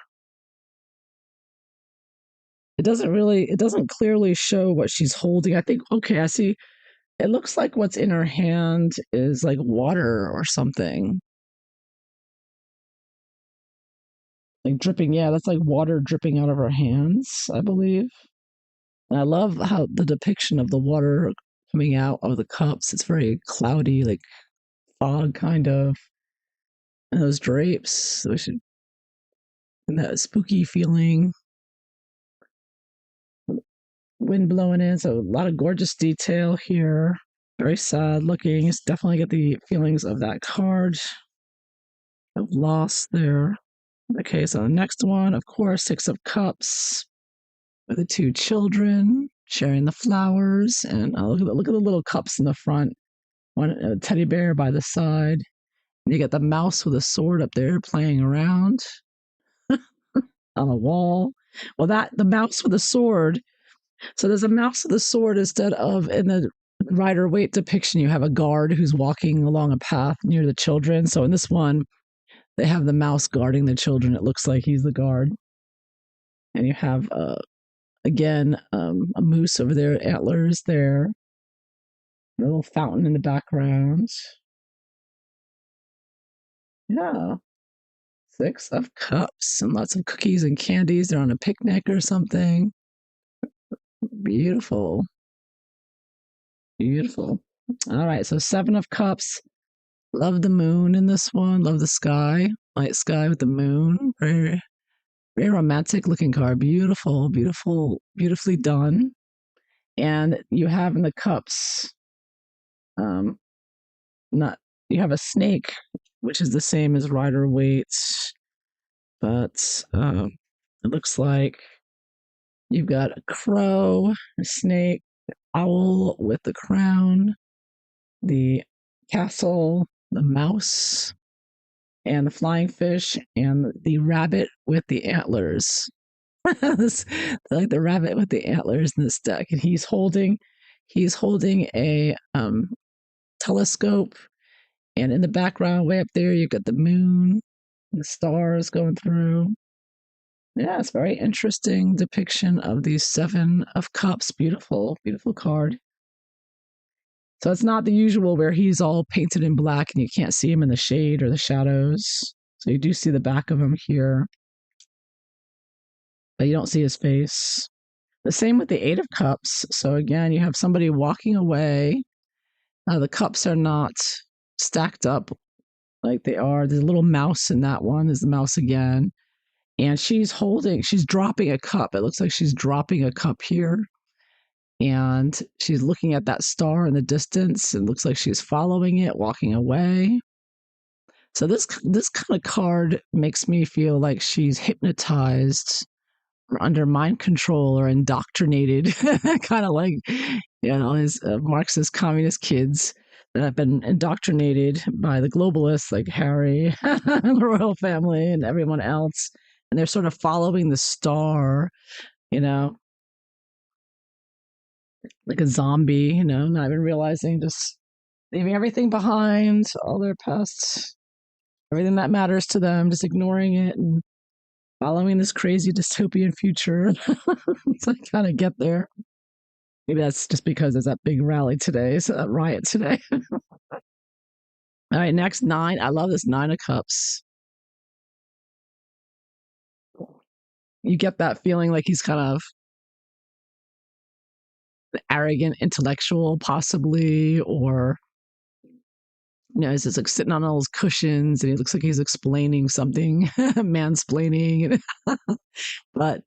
It doesn't clearly show what she's holding. I think, okay, I see. It looks like what's in her hand is like water or something. Like dripping. Yeah, that's like water dripping out of her hands, I believe. And I love how the depiction of the water coming out of the cups. It's very cloudy, like fog kind of. And those drapes, and that spooky feeling. Wind blowing in, so a lot of gorgeous detail here. Very sad looking. It's definitely get the feelings of that card of loss there. Okay, so the next one, of course, Six of Cups with the two children sharing the flowers. And look at the little cups in the front. One a teddy bear by the side. And you got the mouse with a sword up there playing around on a wall. Well, that the mouse with a sword. So there's a mouse with a sword instead of in the Rider Waite depiction. You have a guard who's walking along a path near the children. So in this one, they have the mouse guarding the children. It looks like he's the guard. And you have again a moose over there, antlers there, a little fountain in the background. Yeah, Six of Cups and lots of cookies and candies. They're on a picnic or something. Beautiful. Beautiful. All right, so Seven of Cups. Love the moon in this one. Love the sky. Light sky with the moon. Very, very romantic looking card. Beautiful, beautiful, beautifully done. And you have in the cups, um, not you have a snake, which is the same as Rider Waite's, but it looks like you've got a crow, a snake, owl with the crown, the castle, the mouse, and the flying fish, and the rabbit with the antlers. Like the rabbit with the antlers in this deck, and he's holding a telescope, and in the background, way up there, you've got the moon, and the stars going through. Yeah, it's very interesting depiction of the Seven of Cups. Beautiful, beautiful card. So it's not the usual where he's all painted in black and you can't see him in the shade or the shadows. So you do see the back of him here, but you don't see his face. The same with the Eight of Cups. So again, you have somebody walking away. The cups are not stacked up like they are. There's a little mouse in that one. There's the mouse again. And she's dropping a cup. It looks like she's dropping a cup here. And she's looking at that star in the distance. It looks like she's following it, walking away. So this kind of card makes me feel like she's hypnotized or under mind control or indoctrinated, kind of like these Marxist communist kids that have been indoctrinated by the globalists like Harry, the royal family, and everyone else, and they're sort of following the star, you know, like a zombie, not even realizing, just leaving everything behind, all their past, everything that matters to them, just ignoring it and following this crazy dystopian future. So I kind of get there. Maybe that's just because there's that big rally today, so that riot today. All right, next nine. I love this Nine of Cups. You get that feeling like he's kind of arrogant intellectual, possibly, or he's just like sitting on all those cushions and he looks like he's explaining something, mansplaining. But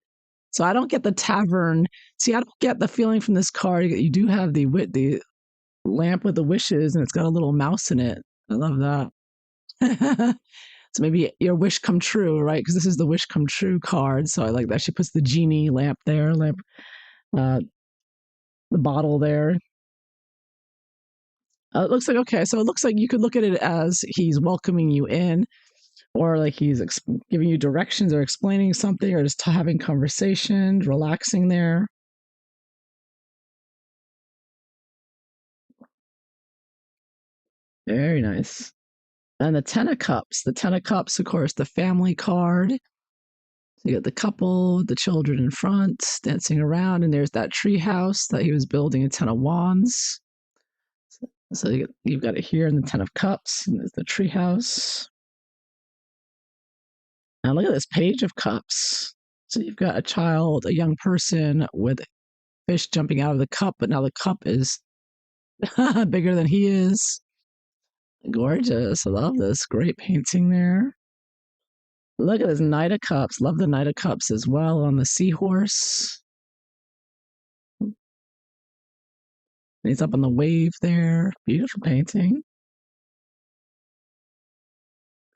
so I don't get the tavern. See, I don't get the feeling from this card. You do have the lamp with the wishes, and it's got a little mouse in it. I love that. So maybe your wish come true, right? Because this is the wish come true card. So I like that. She puts the genie lamp there, uh, the bottle there. It looks like, okay, so it looks like you could look at it as he's welcoming you in, or like he's giving you directions or explaining something, or just having conversation, relaxing there. Very nice. And the Ten of Cups. The Ten of Cups, of course, the family card. So you got the couple, the children in front, dancing around, and there's that tree house that he was building, a Ten of Wands. So you've got it here in the Ten of Cups, and there's the tree house. Now look at this Page of Cups. So you've got a child, a young person with fish jumping out of the cup, but now the cup is bigger than he is. Gorgeous. I love this. Great painting there. Look at this Knight of Cups. Love the Knight of Cups as well on the seahorse. He's up on the wave there. Beautiful painting.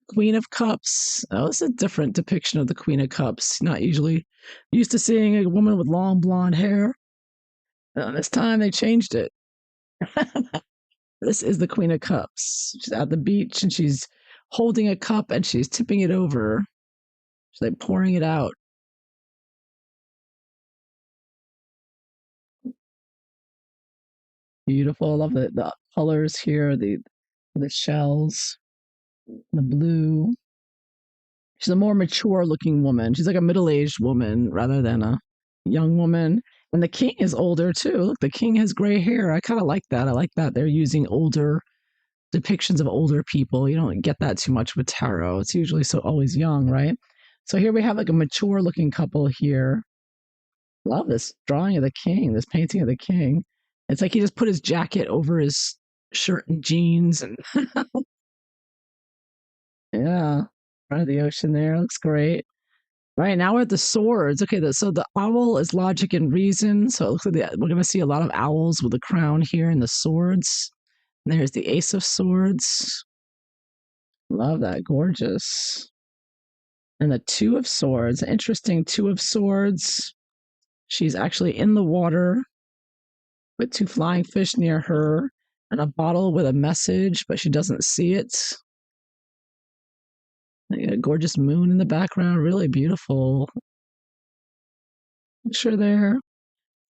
Queen of Cups. Oh, it's a different depiction of the Queen of Cups. Not usually used to seeing a woman with long blonde hair. This time they changed it. This is the Queen of Cups. She's at the beach and she's holding a cup and she's tipping it over. She's like pouring it out. Beautiful. I love the colors here, the shells, the blue. She's a more mature looking woman. She's like a middle aged woman rather than a young woman. And the king is older too. Look, the king has gray hair. I kind of like that. I like that they're using older depictions of older people. You don't get that too much with tarot. It's usually so always young, right? So here we have like a mature looking couple here. Love this drawing of the king, this painting of the king. It's like he just put his jacket over his shirt and jeans and yeah, front of the ocean there. Looks great. Right now we're at the swords. Okay, so the owl is logic and reason. So it looks like we're going to see a lot of owls with the crown here and the swords. And there's the ace of swords. Love that, gorgeous. And the two of swords, interesting two of swords. She's actually in the water with two flying fish near her and a bottle with a message, but she doesn't see it. A gorgeous moon in the background, really beautiful picture there.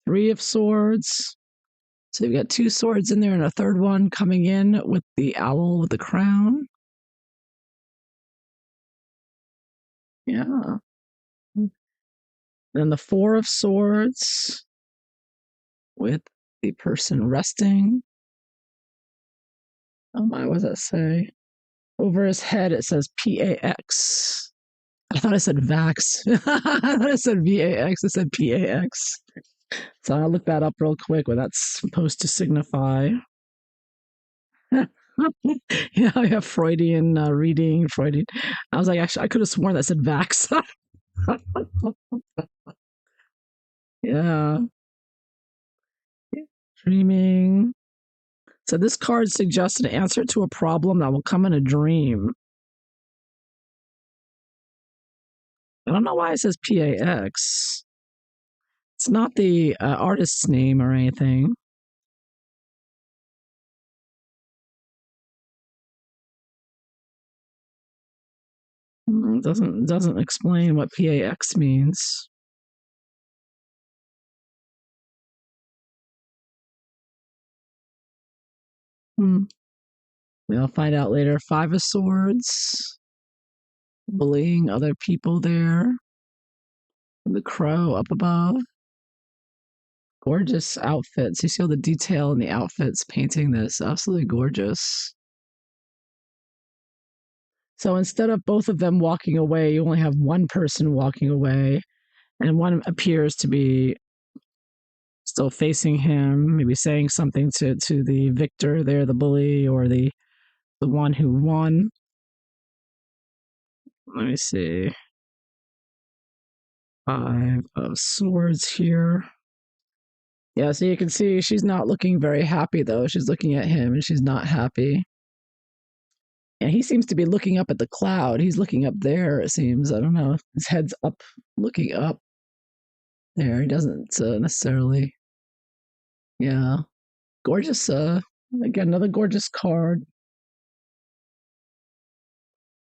Three of swords. So you've got two swords in there and a third one coming in with the owl with the crown. Yeah. Then the four of swords with the person resting. Oh my, what does that say? Over his head, it says PAX. I thought I said Vax. I thought I said VAX. It said PAX. So I'll look that up real quick what that's supposed to signify. Yeah, I have Freudian reading. Freudian. I was like, actually, I could have sworn that said Vax. Yeah. Dreaming. So this card suggests an answer to a problem that will come in a dream. I don't know why it says PAX. It's not the artist's name or anything. It doesn't explain what PAX means. Hmm. We'll find out later. Five of Swords, bullying other people there. The crow up above. Gorgeous outfits. You see all the detail in the outfits painting this. Absolutely gorgeous. So instead of both of them walking away, you only have one person walking away, and one appears to be still facing him, maybe saying something to the victor there, the bully, or the one who won. Let me see. Five of Swords here. Yeah, so you can see she's not looking very happy though. She's looking at him and she's not happy. And he seems to be looking up at the cloud. He's looking up there, it seems. I don't know. His head's up, looking up there. He doesn't necessarily. Yeah. Gorgeous. Again, another gorgeous card.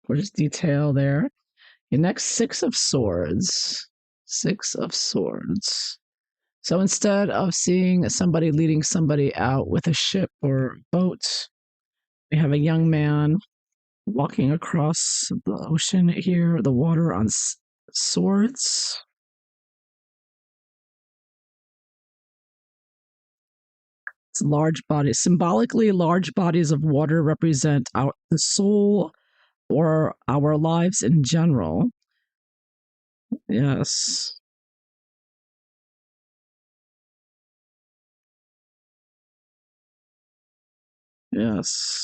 Gorgeous detail there. Your next Six of Swords. Six of Swords. So instead of seeing somebody leading somebody out with a ship or boat, we have a young man walking across the ocean here, the water on swords. It's large bodies. Symbolically, large bodies of water represent the soul or our lives in general. Yes. Yes.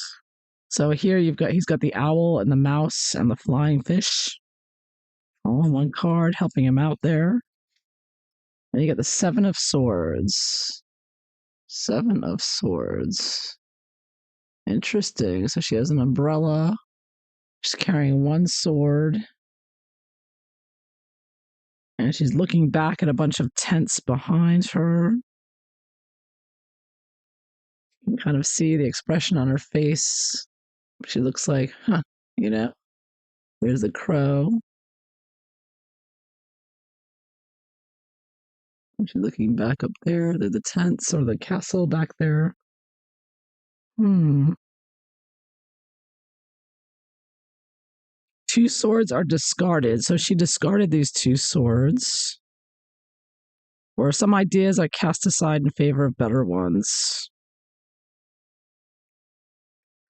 So here he's got the owl and the mouse and the flying fish all in one card helping him out there. And you get the Seven of Swords. Seven of Swords. Interesting. So she has an umbrella. She's carrying one sword. And she's looking back at a bunch of tents behind her. You can kind of see the expression on her face. She looks like, huh, you know, there's the crow. She's looking back up there. There's the tents or the castle back there. Hmm. Two swords are discarded. So she discarded these two swords. Or some ideas are cast aside in favor of better ones.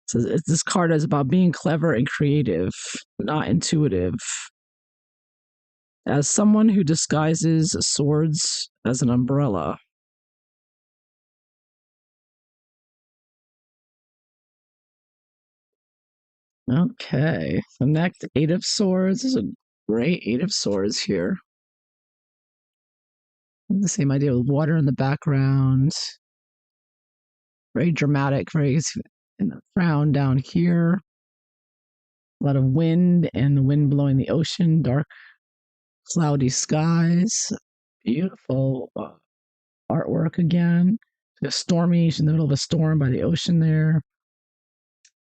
So this card is about being clever and creative, not intuitive. As someone who disguises swords as an umbrella. Okay. So next, Eight of Swords. This is a great Eight of Swords here. The same idea with water in the background. Very dramatic, very in the crown down here. A lot of wind and the wind blowing the ocean, dark, cloudy skies. Beautiful artwork again. It's stormy. She's in the middle of a storm by the ocean there.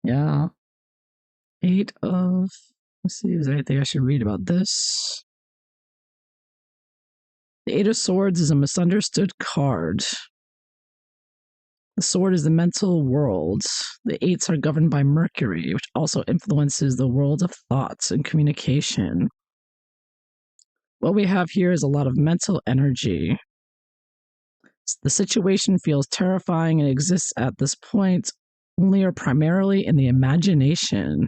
Yeah. Eight of. Let's see, is there anything I should read about this? The Eight of Swords is a misunderstood card. The sword is the mental world. The eights are governed by Mercury, which also influences the world of thoughts and communication. What we have here is a lot of mental energy. The situation feels terrifying and exists at this point only or primarily in the imagination.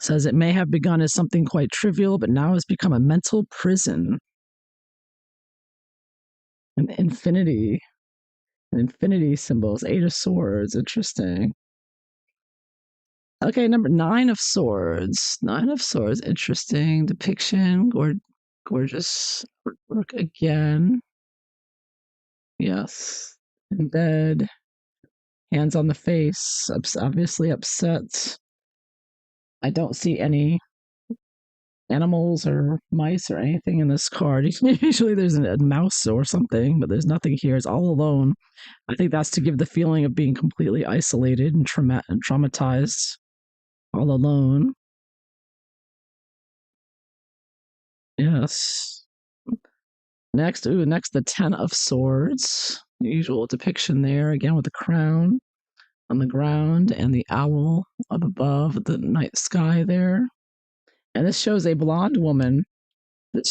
Says it may have begun as something quite trivial, but now has become a mental prison. An infinity symbols, Eight of Swords. Interesting. Okay, number Nine of Swords. Nine of Swords. Interesting depiction. Gorgeous work again. Yes. In bed. Hands on the face. Obviously upset. I don't see any animals or mice or anything in this card. Usually there's a mouse or something, but there's nothing here. It's all alone. I think that's to give the feeling of being completely isolated and traumatized, all alone. Yes. Next, the Ten of Swords. Usual depiction there, again with the crown on the ground and the owl up above the night sky there. And this shows a blonde woman. With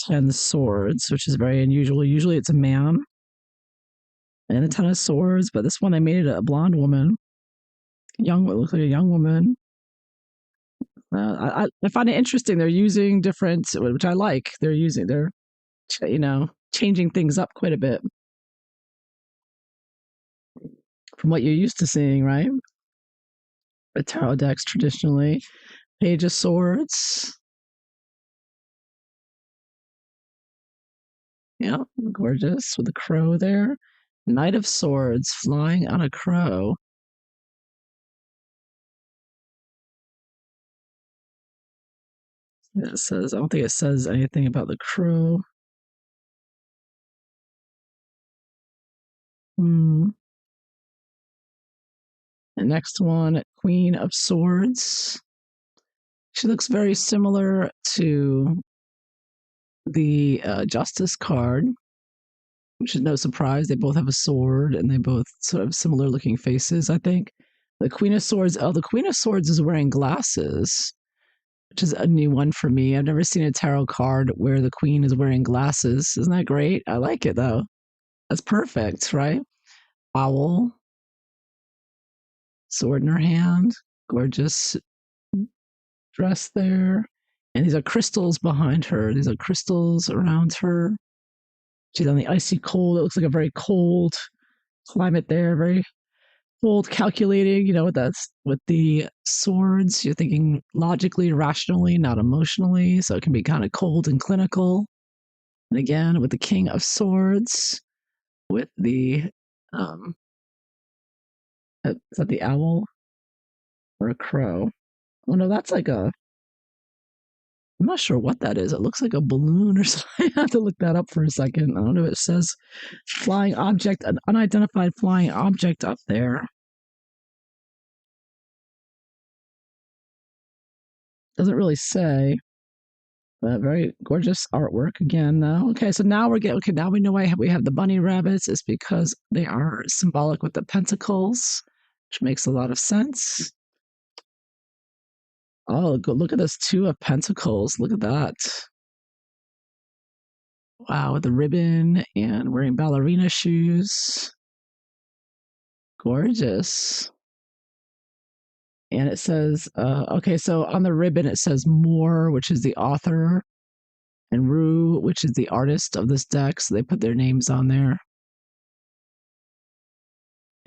10 swords, which is very unusual. Usually it's a man and a 10 of swords, but this one they made it a blonde woman. It looks like a young woman. I find it interesting. They're using different, which I like. They're changing things up quite a bit from what you're used to seeing, right? The tarot decks traditionally. Page of Swords. Yeah, gorgeous with the crow there. Knight of Swords flying on a crow. I don't think it says anything about the crow. The next one, Queen of Swords. She looks very similar to the Justice card, which is no surprise. They both have a sword and they both sort of similar looking faces, I think. The Queen of Swords, the Queen of Swords is wearing glasses, which is a new one for me. I've never seen a tarot card where the Queen is wearing glasses. Isn't that great? I like it though. That's perfect, right? Owl, sword in her hand, gorgeous dress there. And these are crystals behind her. These are crystals around her. She's on the icy cold. It looks like a very cold climate there, very cold, calculating. With the swords, you're thinking logically, rationally, not emotionally. So it can be kind of cold and clinical. And again, with the King of Swords, with the, is that the owl or a crow? Oh no, that's like I'm not sure what that is. It looks like a balloon or something. I have to look that up for a second. I don't know. It says flying object, an unidentified flying object up there. Doesn't really say, but very gorgeous artwork again. Though. Okay, so now we're getting okay. Now we know why we have the bunny rabbits. It's because they are symbolic with the pentacles, which makes a lot of sense. Oh, look at this two of pentacles. Look at that. Wow, with the ribbon and wearing ballerina shoes. Gorgeous. And it says, okay, so on the ribbon it says Moore, which is the author, and Rue, which is the artist of this deck. So they put their names on there.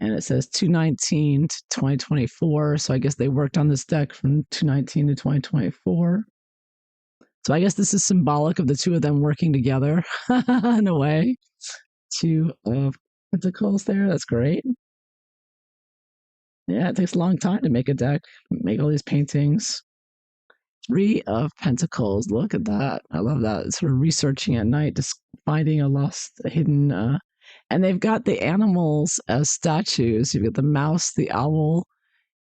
And it says 219 to 2024. So I guess they worked on this deck from 219 to 2024. So I guess this is symbolic of the two of them working together in a way. Two of pentacles there. That's great. Yeah, it takes a long time to make a deck, make all these paintings. Three of Pentacles. Look at that. I love that. Sort of researching at night, just finding a lost, a hidden. And they've got the animals as statues. You've got the mouse, the owl,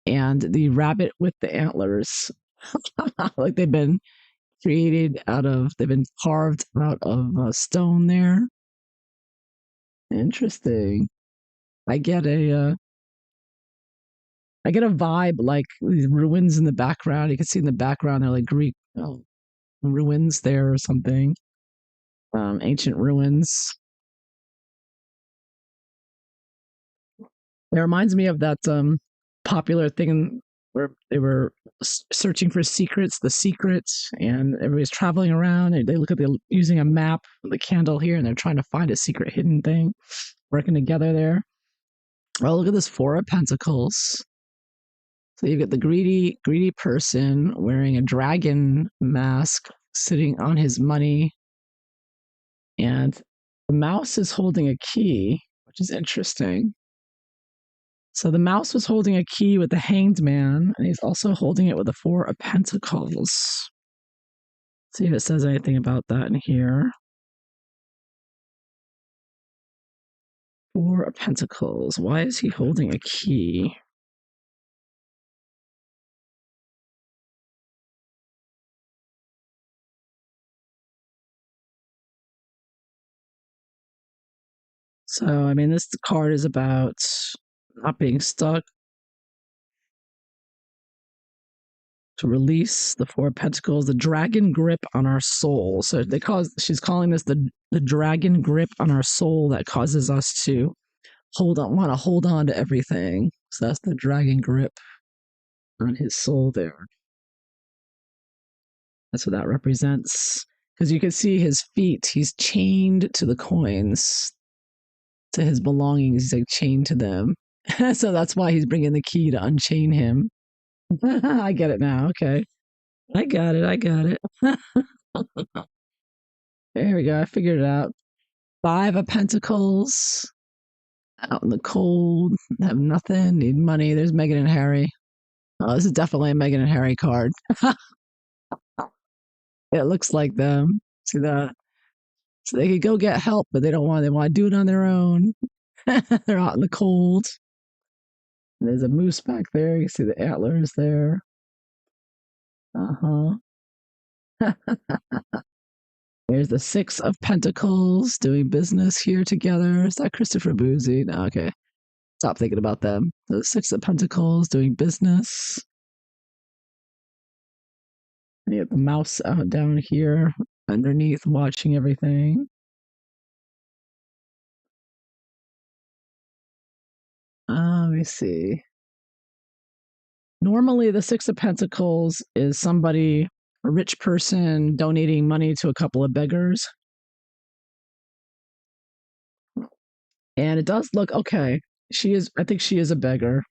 and the rabbit with the antlers. Like they've been they've been carved out of stone there. Interesting. I get a, I get a vibe like these ruins in the background. You can see in the background they're like Greek ruins there or something. Ancient ruins. It reminds me of that popular thing where they were searching for secrets, the secrets, and everybody's traveling around. And they look at using a map, the candle here, and they're trying to find a secret hidden thing, working together there. Oh, look at this Four of Pentacles. So you've got the greedy person wearing a dragon mask, sitting on his money, and the mouse is holding a key, which is interesting. So the mouse was holding a key with the hanged man, and he's also holding it with the Four of Pentacles. See if it says anything about that in here. Four of Pentacles. Why is he holding a key? So, I mean, this card is about not being stuck, to release the Four of Pentacles, the dragon grip on our soul. So she's calling this the dragon grip on our soul that causes us to want to hold on to everything. So that's the dragon grip on his soul there. That's what that represents. Because you can see his feet, he's chained to the coins, to his belongings, he's like chained to them. So that's why he's bringing the key to unchain him. I get it now. Okay. I got it. I got it. There we go. I figured it out. Five of Pentacles. Out in the cold. Have nothing. Need money. There's Meghan and Harry. Oh, this is definitely a Meghan and Harry card. It looks like them. See that? So they could go get help, but they don't want. They want to do it on their own. They're out in the cold. And there's a moose back there. You see the antlers there. Uh huh. There's the Six of Pentacles doing business here together. Is that Christopher Boozy? No, okay. Stop thinking about them. The Six of Pentacles doing business. And you have the mouse out down here underneath watching everything. Let me see. Normally, the Six of Pentacles is somebody, a rich person, donating money to a couple of beggars. And it does look okay. I think she is a beggar.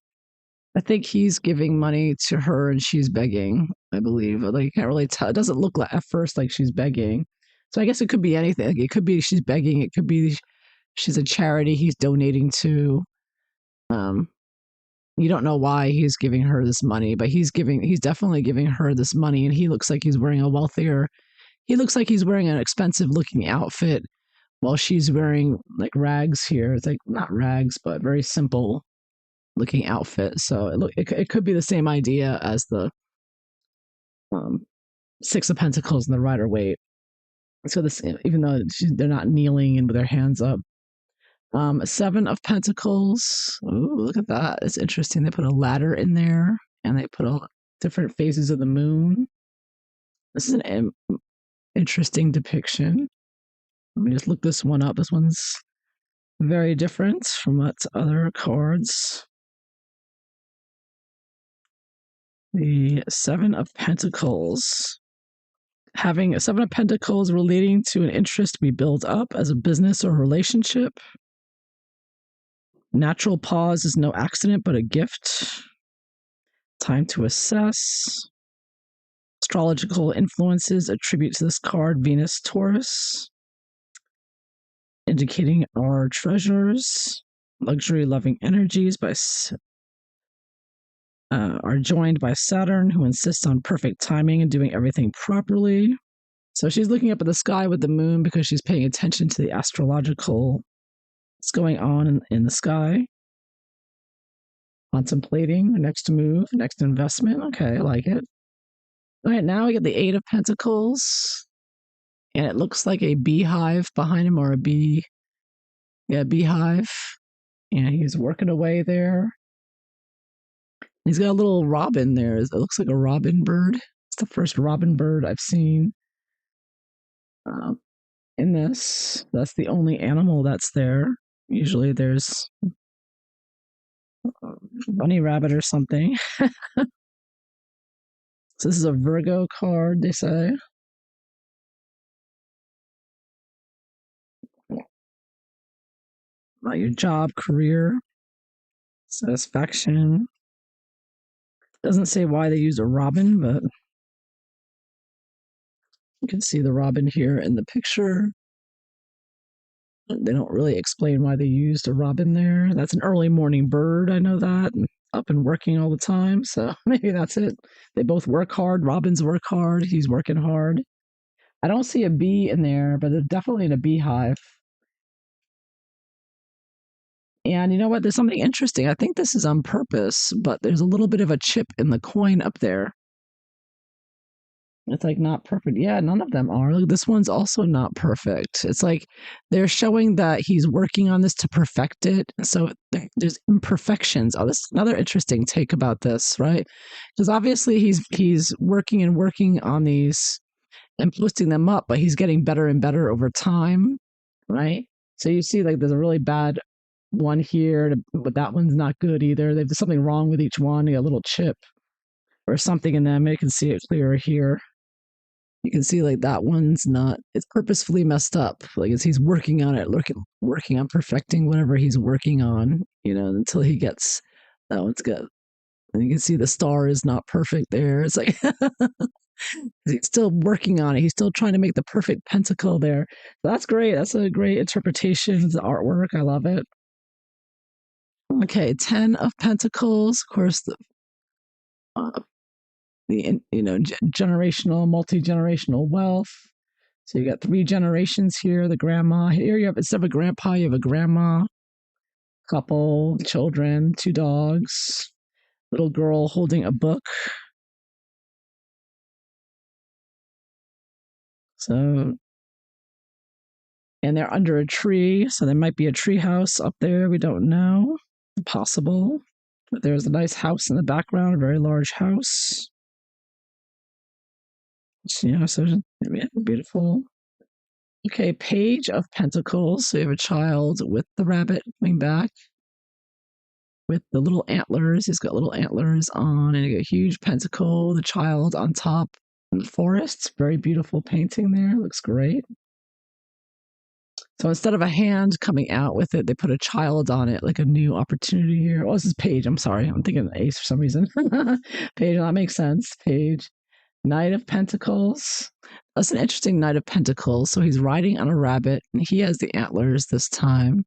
I think he's giving money to her and she's begging, I believe. Like, you can't really tell. It doesn't look like at first like she's begging. So I guess it could be anything. Like, it could be she's begging. It could be she's a charity he's donating to. Um, you don't know why he's giving her this money, but he's definitely giving her this money, and he looks like he's wearing he looks like he's wearing an expensive looking outfit while she's wearing like rags here. It's like not rags, but very simple looking outfit. So it could be the same idea as the um, Six of Pentacles and the Rider Waite. So this, even though they're not kneeling and with their hands up. Seven of Pentacles. Ooh, look at that. It's interesting. They put a ladder in there and they put all different phases of the moon. This is an interesting depiction. Let me just look this one up. This one's very different from what's other cards. The Seven of Pentacles. Having a Seven of Pentacles relating to an interest we build up as a business or relationship. Natural pause is no accident, but a gift. Time to assess. Astrological influences attribute to this card Venus, Taurus, indicating our treasures. Luxury loving energies are joined by Saturn, who insists on perfect timing and doing everything properly. So she's looking up at the sky with the moon because she's paying attention to the astrological what's going on in the sky. Contemplating next move, next investment. Okay, I like it. All right, now we get the Eight of Pentacles, and it looks like a beehive behind him, or a beehive. And he's working away there. He's got a little robin there. It looks like a robin bird. It's the first robin bird I've seen in this. That's the only animal that's there. Usually there's a bunny rabbit or something. So this is a Virgo card, they say. About your job, career, satisfaction. Doesn't say why they used a robin, but you can see the robin here in the picture. They don't really explain why they used a robin there. That's an early morning bird, I know that. And up and working all the time, so maybe that's it. They both work hard. Robins work hard. He's working hard. I don't see a bee in there, but they're definitely in a beehive. And you know what? There's something interesting. I think this is on purpose, but there's a little bit of a chip in the coin up there. It's like not perfect. Yeah, none of them are. Look, this one's also not perfect. It's like they're showing that he's working on this to perfect it. So there's imperfections. Oh, this is another interesting take about this, right? Because obviously he's working and working on these and posting them up, but he's getting better and better over time, right? So you see, like, there's a really bad one here, but that one's not good either. There's something wrong with each one. You got a little chip or something in them. You can see it clearer here. You can see like that one's not, it's purposefully messed up. Like as he's working on it, working on perfecting whatever he's working on, until he gets that one's good. And you can see the star is not perfect there. It's like he's still working on it. He's still trying to make the perfect pentacle there. That's great. That's a great interpretation of the artwork. I love it. Okay, 10 of Pentacles. Of course, the generational, multi-generational wealth. So you got 3 generations here. The grandma here. You have, instead of a grandpa, you have a grandma, couple, children, 2 dogs, little girl holding a book. So, and they're under a tree. So there might be a tree house up there. We don't know. Possible. But there's a nice house in the background, a very large house. So yeah, beautiful. Okay, Page of Pentacles. So you have a child with the rabbit coming back with the little antlers. He's got little antlers on, and you got a huge pentacle, the child on top in the forest. Very beautiful painting there. Looks great. So instead of a hand coming out with it, they put a child on it, like a new opportunity here. Oh, this is Page. I'm sorry. I'm thinking Ace for some reason. Page, that makes sense. Page. Knight of Pentacles. That's an interesting Knight of Pentacles. So he's riding on a rabbit, and he has the antlers this time.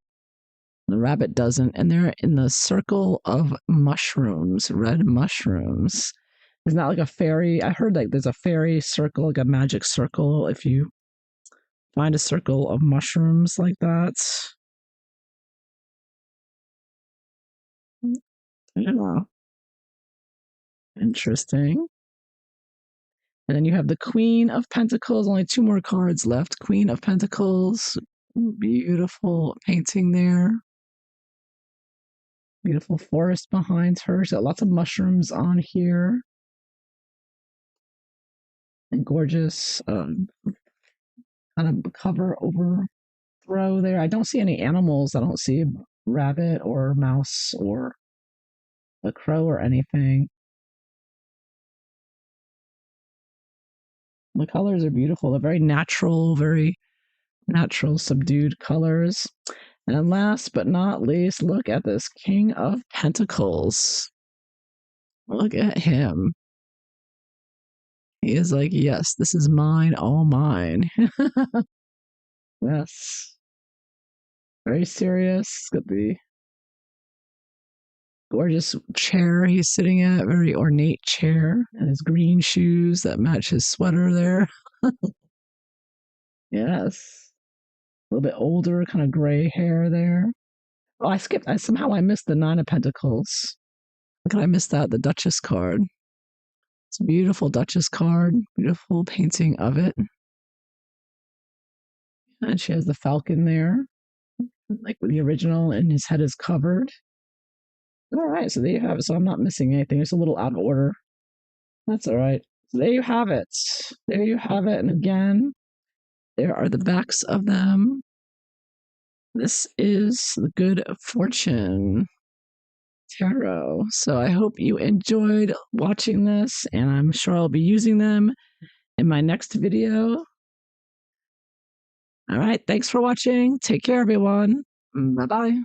The rabbit doesn't, and they're in the circle of mushrooms, red mushrooms. It's not like a fairy. I heard like there's a fairy circle, like a magic circle, if you find a circle of mushrooms like that. Yeah, interesting. And then you have the Queen of Pentacles, only two more cards left. Queen of Pentacles, beautiful painting there. Beautiful forest behind her. She's got lots of mushrooms on here. And gorgeous kind of cover overthrow there. I don't see any animals. I don't see a rabbit or mouse or a crow or anything. The colors are beautiful. They're very natural, subdued colors. And last but not least, look at this King of Pentacles. Look at him. He is like, yes, this is mine, all mine. Yes. Very serious. Got the gorgeous chair he's sitting at, very ornate chair, and his green shoes that match his sweater there. Yes. A little bit older, kind of gray hair there. Oh, I skipped. I missed the Nine of Pentacles. How could I miss that? The Duchess card. It's a beautiful Duchess card. Beautiful painting of it. And she has the falcon there, like with the original, and his head is covered. All right, so there you have it. So I'm not missing anything. It's a little out of order. That's all right. So there you have it. There you have it. And again, there are the backs of them. This is the Good Fortune Tarot. So I hope you enjoyed watching this, and I'm sure I'll be using them in my next video. All right, thanks for watching. Take care, everyone. Bye bye.